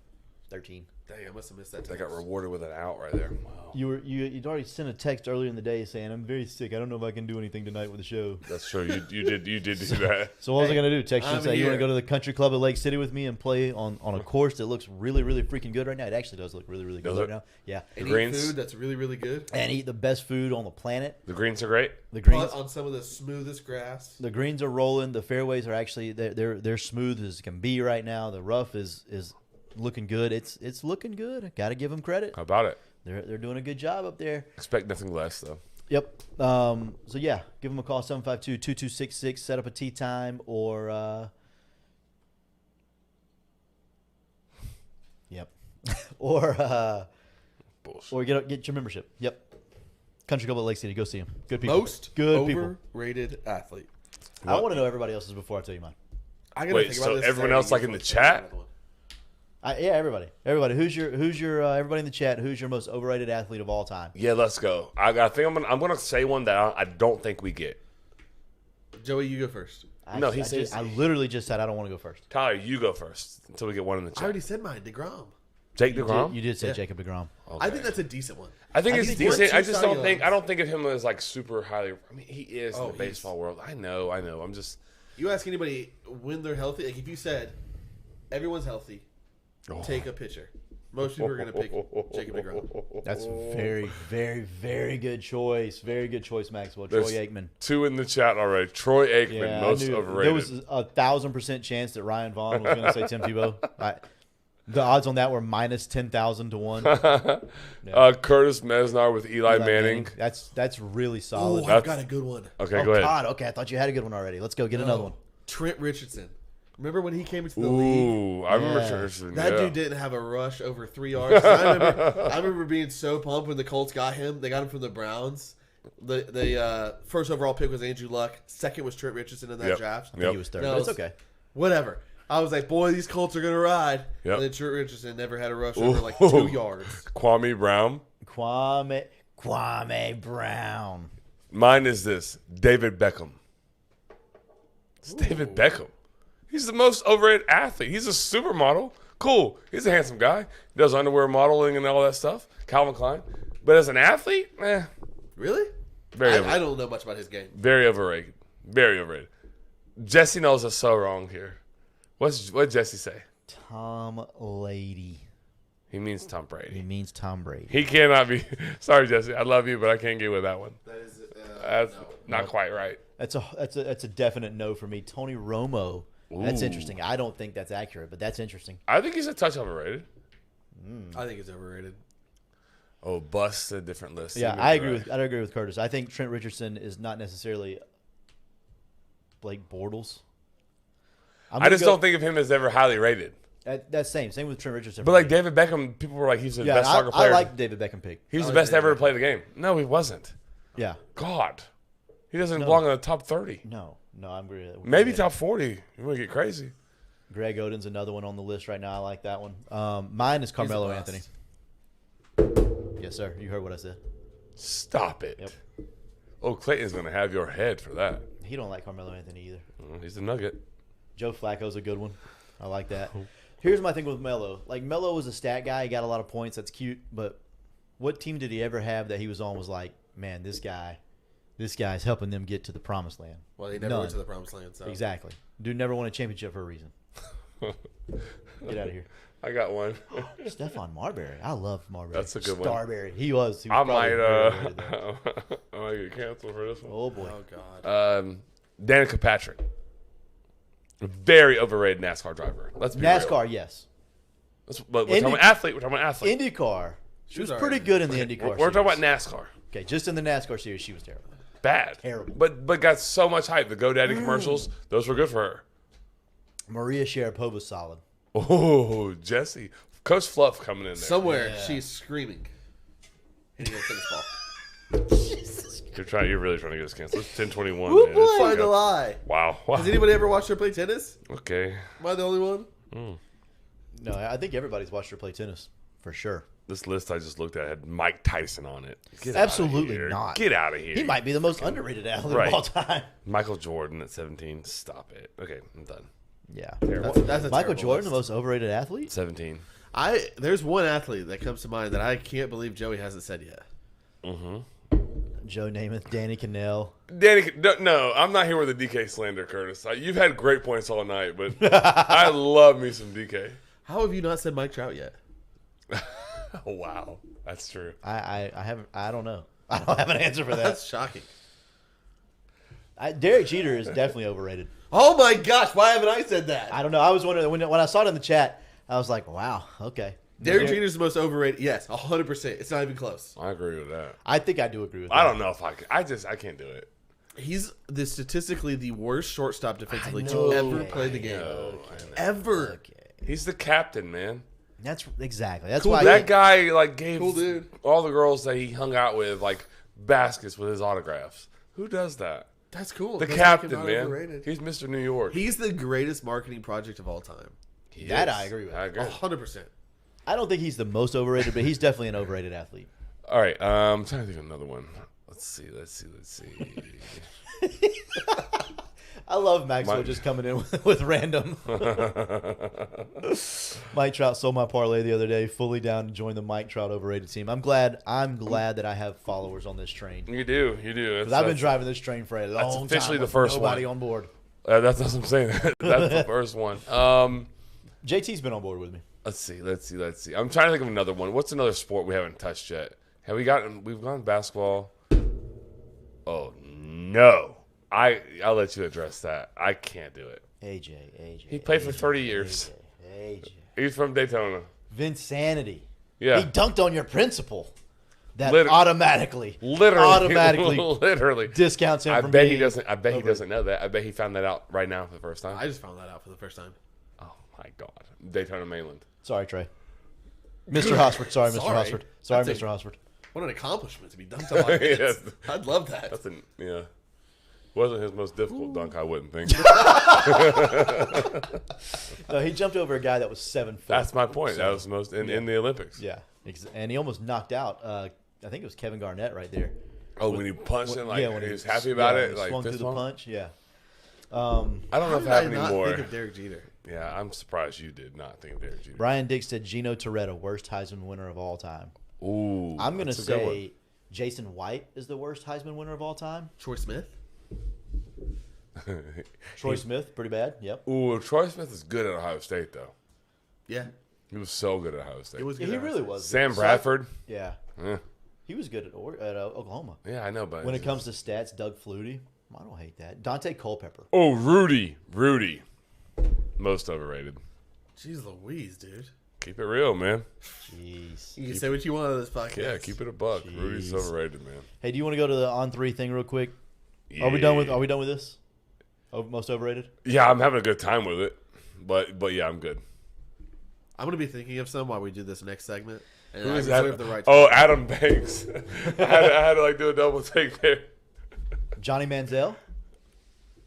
13. Dang, I must have missed that. They got text. rewarded with an out right there. Wow. You'd already sent a text earlier in the day saying, I'm very sick. I don't know if I can do anything tonight with the show. That's true. You did do that. So what was I going to do? Text you and I'm say, you want to here. go to the country club at Lake City with me and play on a course that looks really, really freaking good right now? It actually does look really, really good Does right it? now. Yeah. And The eat greens? food that's really, really good. And eat the best food on the planet. The greens are great. The greens. Putt on some of the smoothest grass. The greens are rolling. The fairways are actually they're smooth as can be right now. The rough is looking good. It's looking good. Got to give them credit. How about it? They're doing a good job up there. Expect nothing less, though. Yep. So yeah, give them a call 752-2266. Set up a tee time or yep, or Bullshit. get your membership. Yep. Country Club at Lake City. Go see them. Good people. Most good people. overrated athlete. I want to know everybody else's before I tell you mine. I gotta Wait, think about so this everyone Saturday. else, like, in the chat? Yeah, everybody. Who's your everybody in the chat? Who's your most overrated athlete of all time? Yeah, let's go. I think I'm gonna say one that I don't think we get. Joey, you go first. No, he says- I literally just said I don't want to go first. Tyler, you go first until we get one in the I chat. already said mine. DeGrom. Jake DeGrom. You did say Yeah. Jacob DeGrom. Okay. I think that's a decent one. I think I it's think decent. we're I two just Cy don't think. Youngs. I don't think of him as like super highly. I mean, he is in Oh, the he's- baseball world. I know. I'm just. You ask anybody when they're healthy. Like if you said everyone's healthy, take a pitcher. Most people are gonna pick Jacob DeGrom. That's very, very, very good choice. Very good choice, Maxwell. There's Troy Aikman. Two in the chat already. Troy Aikman, Yeah, most I knew overrated. there was 1,000% chance that Ryan Vaughn was going to say Tim Tebow. The odds on that were minus 10,000 to 1. Curtis Mesnar with Eli Manning. That's really Oh, solid. I've got a good one. Okay, Oh, go ahead. God. Okay, I thought you had a good one already. Let's go get another one. Trent Richardson. Remember when he came into the league? Ooh, I remember Yeah. Richardson. That yeah. dude didn't have a rush over 3 yards. I remember being so pumped when the Colts got him. They got him from the Browns. The first overall pick was Andrew Luck. Second was Trent Richardson in that Yep. draft. I think Yep. he was third, No, but it's it's- okay. Whatever. I was like, boy, these Colts are gonna ride. Yep. And then Trent Richardson never had a rush over like Ooh. 2 yards. Kwame Brown. Kwame Brown. Mine is this: David Beckham. It's David Beckham. He's the most overrated athlete. He's a supermodel. Cool. He's a handsome guy. He does underwear modeling and all that stuff. Calvin Klein. But as an athlete, Really? very overrated. I don't know much about his game. Very overrated. Very overrated. Jesse knows us so wrong here. What Jesse say? Tom Lady. He means Tom He Brady. means Tom Brady. He cannot be. Sorry, Jesse. I love you, but I can't get with that one. That is That's not quite right. That's a definite no for me. Tony Romo. That's Ooh. interesting. I don't think that's accurate, but that's interesting. I think he's a touch overrated. I think it's overrated. Oh, bust a different list. Yeah, You're I agree right. with Curtis. I think Trent Richardson is not necessarily Blake Bortles. I just don't think of him as ever highly rated. That's same with Trent Richardson. But like David Beckham, people were like, he's the yeah, best soccer I player. like David Beckham pick. He was I the like best David ever to Beckham. play the game. No, he wasn't. Yeah, God, he doesn't No. belong in the top 30. no, I'm agree with that. Maybe top 40. You want to get crazy? Greg Oden's another one on the list right now. I like that one. Mine is Carmelo He's a Anthony. bust. Yes, sir. You heard what I said. Stop it. Yep. Oh, Clayton's gonna have your head for that. He don't like Carmelo Anthony either. He's a nugget. Joe Flacco's a good one. I like that. Here's my thing with Melo. Like Melo was a stat guy. He got a lot of points. That's cute. But what team did he ever have that he was on was like, man, this guy's helping them get to the promised land. Well, he never None. went to the promised land. So Exactly. Dude never won a championship for a reason. Get out of here. I got one. Stephon Marbury. I love Marbury. That's a good one. Starberry. He was. I probably might very overrated, though. I might get canceled for this one. Oh boy. Oh God. Danica Patrick. Very overrated NASCAR driver. Let's be NASCAR, real. yes. But we're talking about athlete. We're talking about athlete. IndyCar. She was was pretty alright. good in the IndyCar. We're talking about series. NASCAR. Okay, just in the NASCAR series, she was terrible. Bad. Terrible. But got so much hype. The GoDaddy commercials, those were good for her. Maria Sharapova's solid. Oh, Jesse. Coach Fluff coming in there. Somewhere Yeah. she's screaming, hitting a tennis ball. You're really trying to get us canceled. It's 10:21. Woo man. boy, It's find a like lie. Wow. Has anybody ever watched her play tennis? Okay. Am I the only one? No, I think everybody's watched her play tennis for sure. This list I just looked at had Mike Tyson on it. Get Absolutely outta here. not. Get out of here. He might be the most underrated athlete Right. of all time. Michael Jordan at 17. Stop it. Okay, I'm done. Yeah. That's a Michael terrible Jordan, the list. most overrated athlete? 17. There's one athlete that comes to mind that I can't believe Joey hasn't said yet. Joe Namath, Danny Cannell. Danny, no, I'm not here with the DK slander, Curtis. You've had great points all night, but I love me some DK. How have you not said Mike Trout yet? Oh, wow, that's true. I haven't. I don't know. I don't have an answer for that. That's shocking. Derek Jeter is definitely overrated. Oh my gosh, why haven't I said that? I don't know. I was wondering when I saw it in the chat. I was like, wow, okay. Derek Jeter's the most overrated. Yes, 100%. It's not even close. I agree with that. I think I do agree with that. I don't know if I can. I can't do it. He's statistically the worst shortstop defensively know. to ever play the game. Ever. Okay. He's the captain, man. That's exactly. That's Cool why That guy gave Cool dude. all the girls that he hung out with baskets with his autographs. Who does that? That's cool. The Doesn't captain, make him not man. overrated. He's Mr. New York. He's the greatest marketing project of all time. He That is. I agree with. I agree. 100%. I don't think he's the most overrated, but he's definitely an overrated athlete. All right, I'm trying to think of another one. Let's see. I love Maxwell just coming in with random. Mike Trout sold my parlay the other day, fully down to join the Mike Trout overrated team. I'm glad that I have followers on this train. You do. Because I've been driving this train for a long time. officially the with first nobody one. on board. That's what I'm saying. That's the first one. JT's been on board with me. Let's see. I'm trying to think of another one. What's another sport we haven't touched yet? We've gone basketball. Oh no. I'll let you address that. I can't do it. AJ. He played for 30 years. AJ. He's from Daytona. Vinsanity. Yeah. He dunked on your principal. That Literally. automatically Literally discounts him I from bet being he doesn't. I bet he over. doesn't know that. I bet he found that out right now for the first time. I just found that out for the first time. Oh my god, Daytona Mainland. Sorry, Trey. Mr. Hosford. Sorry, Mr. Sorry. Hosford. Sorry, That's Mr. Hosford. What an accomplishment to be dunked on like this. Yes. I'd love that. Yeah. Wasn't his most difficult dunk, I wouldn't think. No, he jumped over a guy that was 7 foot. That's my point. That was the most in the Olympics. Yeah, and he almost knocked out. I think it was Kevin Garnett right there. Oh, when he punched him, when he was happy about yeah, it, when he like swung fist through the bump. punch. Yeah. I don't know How if did it I happened not anymore. think of Derek Jeter? Yeah, I'm surprised you did not think of Derek Jeter. Brian Dick said Gino Toretta, worst Heisman winner of all time. Ooh, I'm gonna that's a good one. say Jason White is the worst Heisman winner of all time. Troy Smith? Troy Smith, pretty bad. Yep. Ooh, Troy Smith is good at Ohio State though. Yeah. He was so good at Ohio State. It was Yeah, good. he really was. Sam Bradford. Yeah. Eh, He was good at Oklahoma. yeah, I know, but When it comes to stats, Doug Flutie, I don't hate that. Dante Culpepper. oh, Rudy, most overrated. Jeez Louise, dude. Keep it real, man. Jeez. You can say what you want on this podcast. Yeah, keep it a buck. Rudy's Jeez. overrated, man. Hey, do you want to go to the on three thing real quick? Are we done with this? Most overrated? Yeah, I'm having a good time with it, but yeah, I'm good. I'm going to be thinking of some while we do this next segment. And Who I is reserve that? the right Oh, Adam Banks. I had to do a double take there. Johnny Manziel?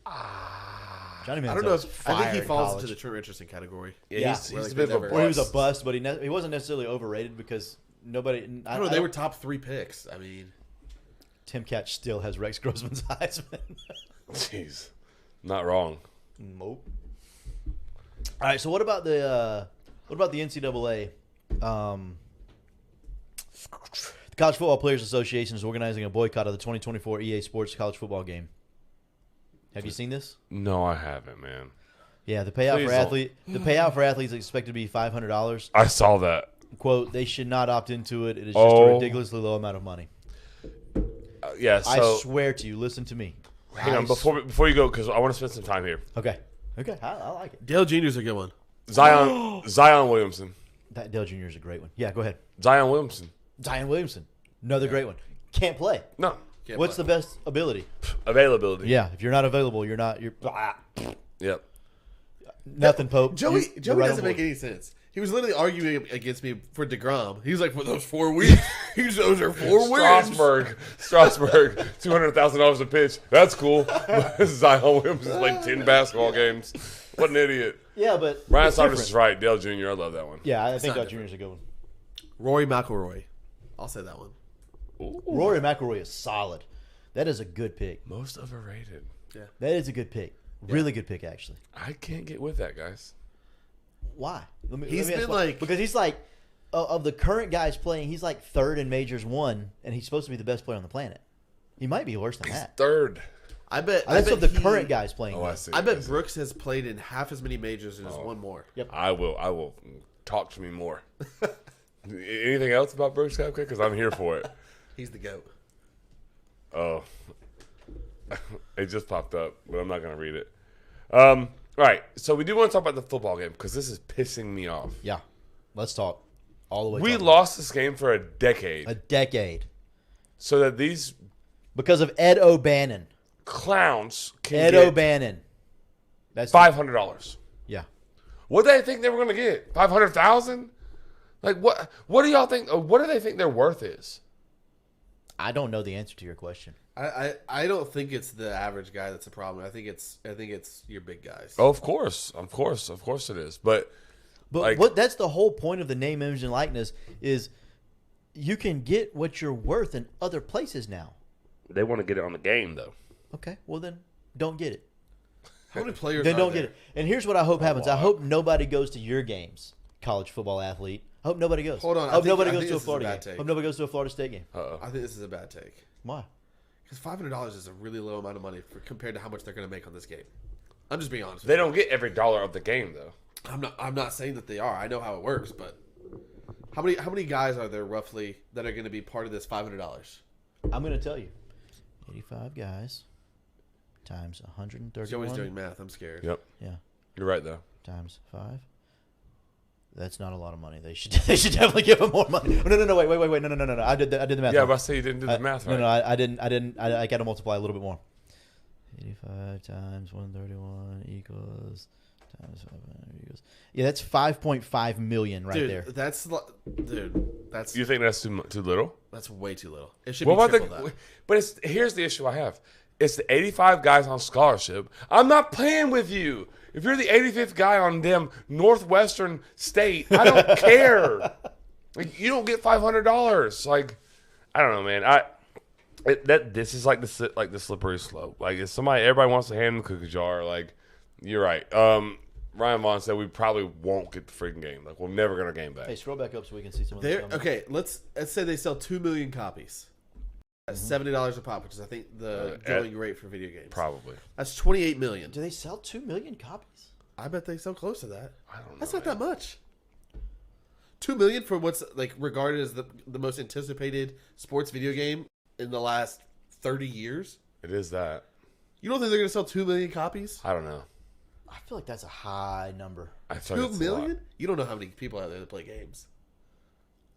Johnny Manziel. I don't know was if I think fire he in falls college. into the Trent Richardson category. Yeah. he's Like a bit of a never- Or he was a bust. bust, but he wasn't necessarily overrated because nobody. I don't know. They were top 3 picks. I mean, Tim Catch still has Rex Grossman's Heisman. Jeez, not wrong. Nope. All right. So what about the NCAA? The College Football Players Association is organizing a boycott of the 2024 EA Sports college football game. Have you seen this? No, I haven't, man. Yeah, the payout Please for don't. the payout for athletes is expected to be $500. I saw that. Quote: They should not opt into it. It is just Oh. a ridiculously low amount of money. Yeah, I so swear to you. Listen to me. hang on before you go because I want to spend some time here. Okay. I like it. Dale Jr.'s a good one. Zion Williamson. That Dale Jr. is a great one. Yeah, go ahead. Zion Williamson. Zion Williamson, another great one. Can't play. No Can't What's play. the best ability? availability. Yeah, if you're not available, you're Yep. nothing. Pope. Joey You're right on doesn't make board. any sense. He was literally arguing against me for DeGrom. He was like, for those 4 weeks, those are 4 wins. Strasburg, $200,000 a pitch. That's cool. Zion Williamson played 10 basketball games. What an idiot. Yeah, but Ryan it's Saunders different. is right. Dale Jr. I love that one. Yeah, I think not Dale Jr. is a good one. Rory McIlroy. I'll say that one. Rory McIlroy is solid. That is a good pick. Most overrated. That is a good pick. Really good pick, actually. I can't get with that, guys. Why? He's ask been why. like- because he's like of the current guys playing, he's like third in majors won, and he's supposed to be the best player on the planet. He might be worse than that. Third. I bet. That's I what bet the current guys playing. Oh, I does. see. I bet Brooks has played in half as many majors and has won more. Yep. I will. Talk to me more. Anything else about Brooks Koepka? Because I'm here for it. He's the GOAT. Oh. It just popped up, but I'm not going to read it. All right. So we do want to talk about the football game because this is pissing me off. Yeah. Let's talk all the way. We talk. lost this game for a decade a decade so that these because of Ed O'Bannon. clowns can Ed get O'Bannon. That's $500. Yeah. What do they think they were going to get? $500,000? Like what? What do y'all think? What do they think their worth is? I don't know the answer to your question. I don't think it's the average guy that's a problem. I think it's your big guys. Oh, of course it is. But like- what that's the whole point of the name, image, and likeness is you can get what you're worth in other places now. they want to get it on the game, though. Okay, well then don't get it. How many players? Then are don't there? get it. And here's what I hope happens. I lot. hope nobody goes to your games, college football athlete. I hope nobody goes. Hold on, I I hope think- nobody I goes think to a this is a Florida bad game. take. Hope nobody goes to a Florida State game. I think this is a bad take Why? because $500 is a really low amount of money compared to how much they're going to make on this game. I'm just being honest. They don't get every dollar of the game, though. I'm not saying that they are. I know how it works, but how many guys are there roughly that are going to be part of this $500? I'm going to tell you. 85 guys times 131. Joey's doing math. I'm scared. Yep, Yeah, you're right, though. times 5. That's not a lot of money. They should definitely give him more money. No. Wait. No. I did the math. Yeah, wrong. but I say you didn't do the math right. No, I didn't. I got to multiply a little bit more. 85 times 131 equals times 500 equals. Yeah, that's 5.5 million right Dude, there. that's You think that's too little? that's way too little. It should What be about triple that. But here's the issue I have. It's the 85 guys on scholarship. I'm not playing with you. If you're the 85th guy on them Northwestern State, I don't care. Like, you don't get $500. Like, I don't know, man. This is like the slippery slope. Like, if everybody wants to hand them the cookie jar. Like, you're right. Ryan Vaughn said we probably won't get the freaking game. Like, we're never gonna game back. Hey, scroll back up so we can see some of There. this. Okay, let's say they sell 2 million copies. That's $70 a pop, which is I think the going rate for video games. Probably. That's 28 million. Do they sell 2 million copies? I bet they sell close to that. I don't know. That's not that much. 2 million for what's like regarded as the most anticipated sports video game in the last 30 years. It is that. You don't think they're going to sell 2 million copies? I don't know. I feel like that's a high number. I feel 2 like it's a lot. million? You don't know how many people out there that play games.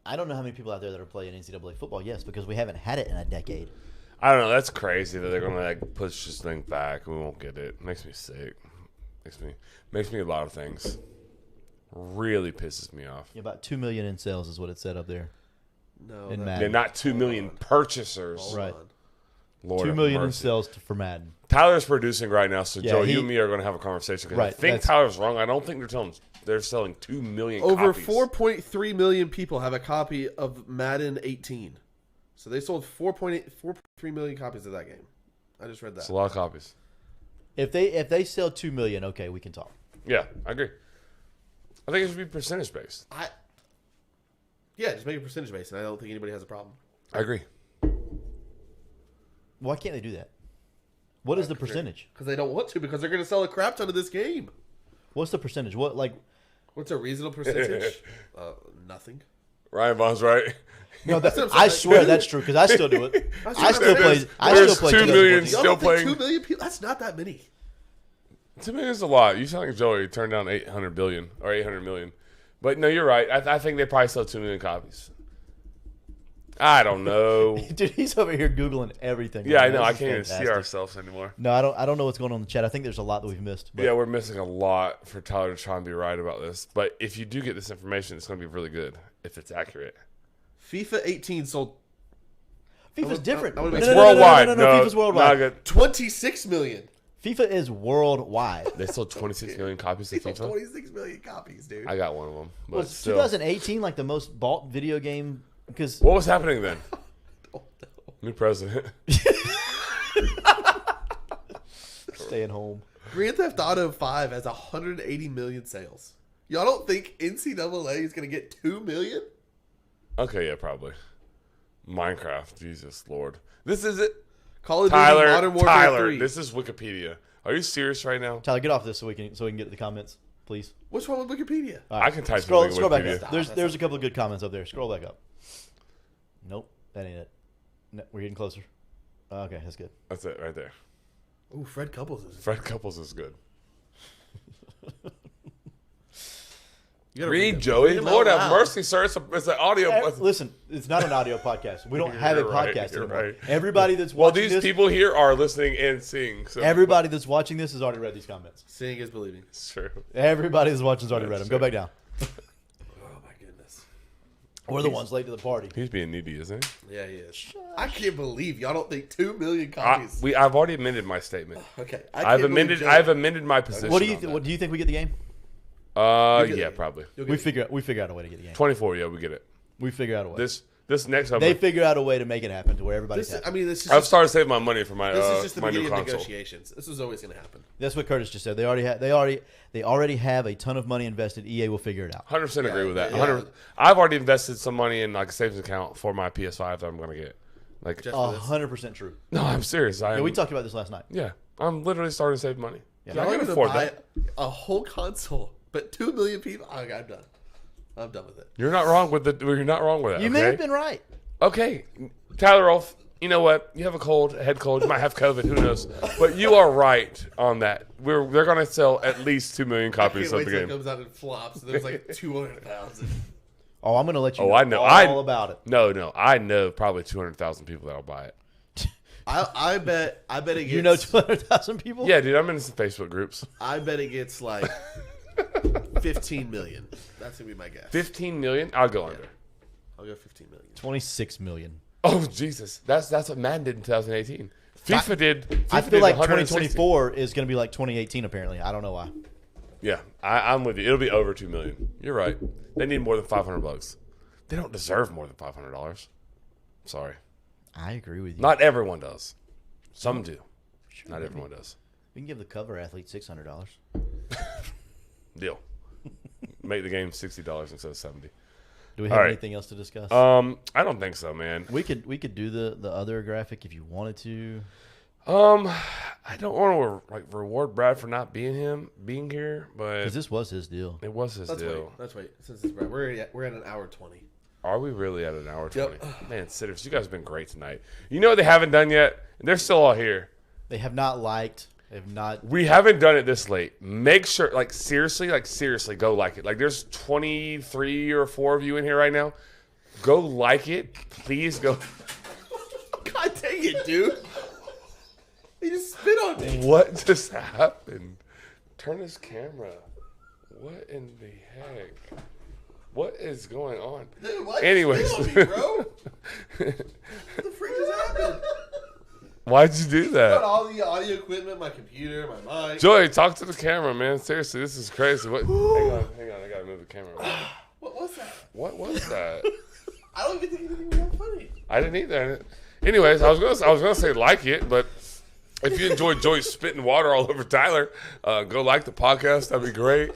I don't know how many people out there that are playing NCAA football. Yes, because we haven't had it in a decade. I don't know. That's crazy that they're gonna like push this thing back. We won't get it. Makes me sick. Makes me a lot of things. Really pisses me off. Yeah, about 2 million in sales is what it said up there. No. In that- Madden. They're not 2 million purchasers. hold Right. on. Lord 2 have million in mercy. sales for Madden. Tyler's producing right now, so Yeah, Joe, he- you and me are going to have a conversation. 'Cause I Right, think that's- Tyler's wrong. I don't think they're selling 2 million. Over copies. 4.3 million people have a copy of Madden 18. So they sold 4.3 million copies of that game. I just read That's that. a lot of copies. If they sell 2 million, okay, we can talk. Yeah, I agree. I think it should be percentage based. Yeah, just make it percentage based, and I don't think anybody has a problem. I agree. Why can't they do that? What is the percentage? Because they don't want to, because they're going to sell a crap ton of this game. What's the percentage? What like? What's a reasonable percentage? Nothing. Ryan Vaughn's right. No, That's what I'm I saying. swear that's true because I still do it. That's I what still I'm play. saying. I There's still play 2 million 2014. still Y'all don't think playing. 2 million people? That's not that many. 2 million is a lot. You sound like Joey turned down 800 billion or 800 million. But no, you're right. I think they probably sell 2 million copies. I don't know. Dude, he's over here googling everything. Yeah, I man. know. This I is can't even see fantastic. ourselves anymore. No, I don't know what's going on in the chat. I think there's a lot that we've missed. But Yeah, we're missing a lot for Tyler to try and be right about this. But if you do get this information, it's going to be really good if it's accurate. FIFA 18 sold FIFA's different. I would No, make- no, It's no, no, worldwide. No, FIFA's worldwide. Not good. 26 million. FIFA is worldwide. They sold 26 million copies They of sold FIFA. 26 million copies, dude. I got one of them. But Was still. 2018 like the most bought video game? Because What was happening then? New president. staying home. Grand Theft Auto 5 has 180 million sales. Y'all don't think NCAA is going to get $2 million? Okay, yeah, probably. Minecraft, Jesus Lord. This is it. Call of Duty Modern Tyler, Warfare Tyler, 3. this is Wikipedia. Are you serious right now? Tyler, get off this so we can get to the comments, please. What's wrong with Wikipedia? All right. I can type scroll something in back Wikipedia. up. There's a couple of good comments up there. Scroll back up. Nope, that ain't it. No, we're getting closer. Okay, that's good. That's it right there. Ooh, Fred Couples is. Fred Couples is good. You gotta Read, them. Joey. Read them Lord out have loud. mercy, sir. It's an audio. Listen, it's not an audio podcast. We don't have a You're right, podcast you're anymore. right. Everybody that's Well, watching these this, people here are listening and seeing. So everybody that's watching this has already read these comments. Seeing is believing. It's true. Everybody that's watching has already read them. Go back down. Oh, my goodness. We're the ones late to the party. He's being needy, isn't he? Yeah, he is. I can't believe y'all don't think 2 million copies. I've already amended my statement. Okay. I've amended my position. What do you on that. what do you think we get the game? You'll get Yeah, it. probably. You'll We get it. figure out a way to get the game. 24. Yeah, we get it. We figure out a way. This next time, They figure out a way to make it happen to where everybody's This is, happy. I mean, this is I've just, started saving my money for my this is just the my new beginning of console. negotiations. This is always going to happen. That's what Curtis just said. They already have a ton of money invested. EA will figure it out. 100% agree with that. Yeah. 100. I've already invested some money in like a savings account for my PS5 that I'm gonna get. Like, Just for this. 100% true. no, I'm serious. Yeah, we talked about this last night. Yeah, I'm literally starting to save money. Yeah. Yeah, I Y'all can gonna afford buy that. a whole console, but 2 million people. I'm done. I'm done with it. You're not wrong with the. You're not wrong with that. You may have been right. Okay, Tyler Rolfe. You know what? You have a head cold. You might have COVID. Who knows? But you are right on that. They're going to sell at least 2 million I copies can't of wait the till it game. comes out in flops. And there's like 200,000. Oh, I'm going to let you Oh, know I know. all about it. No. I know probably 200,000 people that'll buy it. I bet it gets. You know 200,000 people? Yeah, dude. I'm in some Facebook groups. I bet it gets like 15 million. That's gonna be my guess. 15 million. I'll go under. I'll go 15 million. 26 million. Oh Jesus, that's what Madden did in 2018. FIFA did. I FIFA feel did like 160. 2024 is going to be like 2018, apparently. I don't know why. Yeah, I'm with you. It'll be over 2 million. You're right. They need more than $500. They don't deserve more than $500. Sorry, I agree with you. not everyone does. Some do. Not everyone does. We can give the cover athlete $600. Deal. Make the game $60 instead of $70. Do we have All right. anything else to discuss? I don't think so, man. we could do the other graphic if you wanted to. I don't want to like reward Brad for not being here, but Because this was his deal. it was his Let's deal. wait. Let's wait. Since it's Brad, we're at an hour 20. Are we really at an hour 20? Yep. Man, Sitters, you guys have been great tonight. You know what they haven't done yet? They're still all here. They have not liked. They have not. We haven't done it this late. Make sure, seriously, go like it. Like, there's 23 or 4 of you in here right now. Go like it. Please go. God dang it, dude! He just spit on me. What just happened? Turn this camera. What in the heck? What is going on? Dude, why Anyways. you spit on me, bro? What the freak just happened? Why'd you do Got that? all the audio equipment, my computer, my mic. Joey, talk to the camera, man. Seriously, this is crazy. What? Hang on. I gotta move the camera. What was that? What was that? I don't even think anything was that funny. I didn't either. Anyways, I was gonna say like it, but if you enjoyed Joey spitting water all over Tyler, go like the podcast. That'd be great.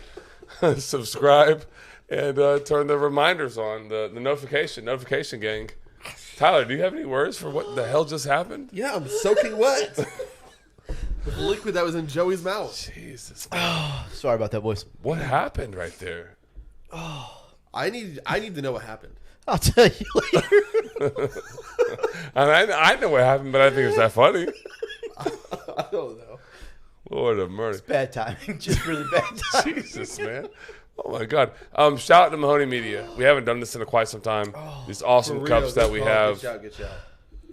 Subscribe and turn the reminders on, the notification gang. Tyler, do you have any words for what the hell just happened? Yeah, I'm soaking wet. With the liquid that was in Joey's mouth. Jesus, Sorry about that, boys. what happened right there? I need to know what happened. I'll tell you later. I know what happened, but I think it's that funny. I don't know. Lord of mercy. Bad timing. Just really bad timing. Jesus, man. Oh my God. Shout out to Mahoney Media. We haven't done this in quite some time. These awesome For cups real, that good we call. have. Good shout, good shout.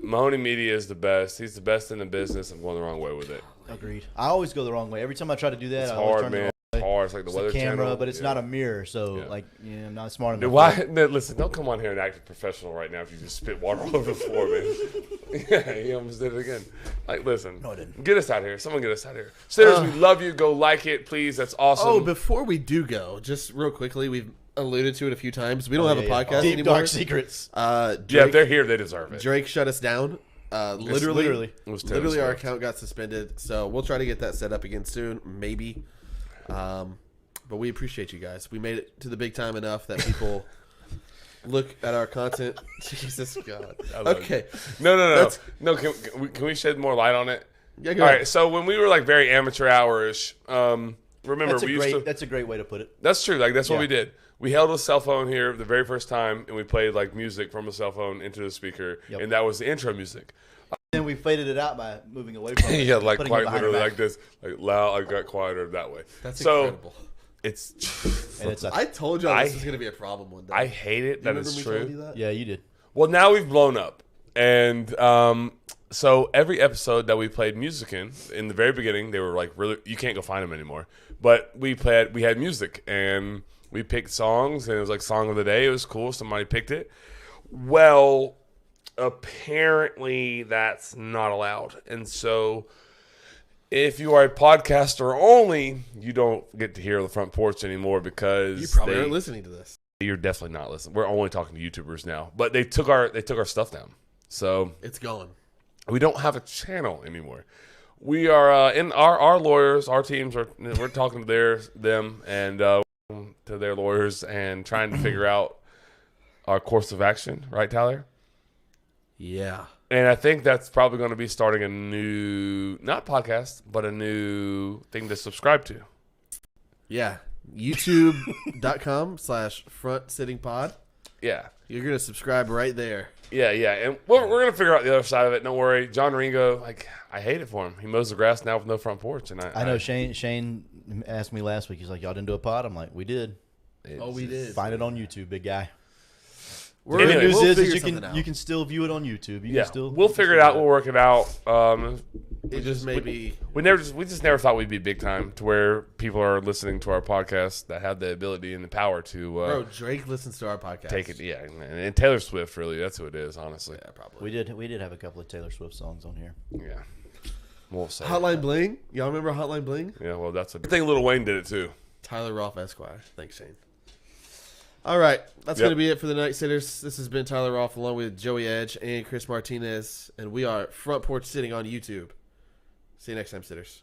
Mahoney Media is the best. He's the best in the business. I'm going the wrong way with it. Agreed. I always go the wrong way. Every time I try to do that, It's I always hard, turn man. the It's wrong way. hard. It's like the It's Weather a camera, Channel. but it's Yeah. not a mirror, so Yeah. I'm not smart enough. Dude, why? No, listen, don't come on here and act professional right now if you just spit water all over the floor, man. Yeah, he almost did it again. Like, listen. No, I didn't. Get us out here. Someone get us out here. Sitters, we love you. Go like it, please. That's awesome. Oh, before we do go, just real quickly, we've alluded to it a few times. We don't have a podcast Deep anymore. dark secrets. yeah, if Drake, they're here, they deserve it. Drake shut us down. Literally. It was Taylor Our Swift. account got suspended. So we'll try to get that set up again soon, maybe. but we appreciate you guys. We made it to the big time enough that people look at our content. Jesus God. Okay. No. Can we shed more light on it? Yeah, go All ahead. right. So when we were like very amateur hour-ish, remember That's a great way to put it. That's true. Like that's what Yeah. we did. We held a cell phone here the very first time, and we played like music from a cell phone into the speaker, Yep. and that was the intro music. Then we faded it out by moving away from it. Yeah, like putting it quite behind literally our like back. this, like loud. I got quieter that way. That's so incredible. it's. And it's a, I told y'all this I- was going to be a problem one day. I hate it You that remember it's me true. telling you that? yeah, you did. Well, now we've blown up, and so every episode that we played music in the very beginning, they were like really. You can't go find them anymore. But we had music, and we picked songs, and it was like song of the day. It was cool. Somebody picked it. Well, apparently that's not allowed, and so if you are a podcaster only, you don't get to hear the front porch anymore because You probably aren't listening to this. You're definitely not listening. We're only talking to YouTubers now. But they took our stuff down. So It's gone. we don't have a channel anymore. We are in our lawyers, our teams we're talking to them and to their lawyers and trying to figure out our course of action, right, Tyler? Yeah. And I think that's probably going to be starting a new not podcast, but a new thing to subscribe to. Yeah. YouTube.com/front sitting pod. Yeah. You're going to subscribe right there. Yeah, and we're going to figure out the other side of it. Don't worry. John Ringo, like, I hate it for him. He mows the grass now with no front porch. And I know Shane asked me last week. He's like, y'all didn't do a pod? I'm like, we did. Oh, we did. Find it on YouTube, big guy. We're Anyway, The news we'll is figure that something out. you can still view it on YouTube. You Yeah, can still, we'll figure it out. We'll work it out. It just may be. We just never thought we'd be big time to where people are listening to our podcast that have the ability and the power to Bro, Drake listens to our podcast. take it. Yeah, and Taylor Swift, really, that's who it is, honestly. Yeah, probably. We did have a couple of Taylor Swift songs on here. Yeah, we'll say. Hotline Bling. Y'all remember Hotline Bling? Yeah, well, that's a. I think Lil Wayne did it too. Tyler Rolfe Esquire. Thanks, Shane. All right. That's Yep. going to be it for the Night Sitters. This has been Tyler Rolfe along with Joey Edge and Chris Martinez. And we are Front Porch Sitting on YouTube. See you next time, Sitters.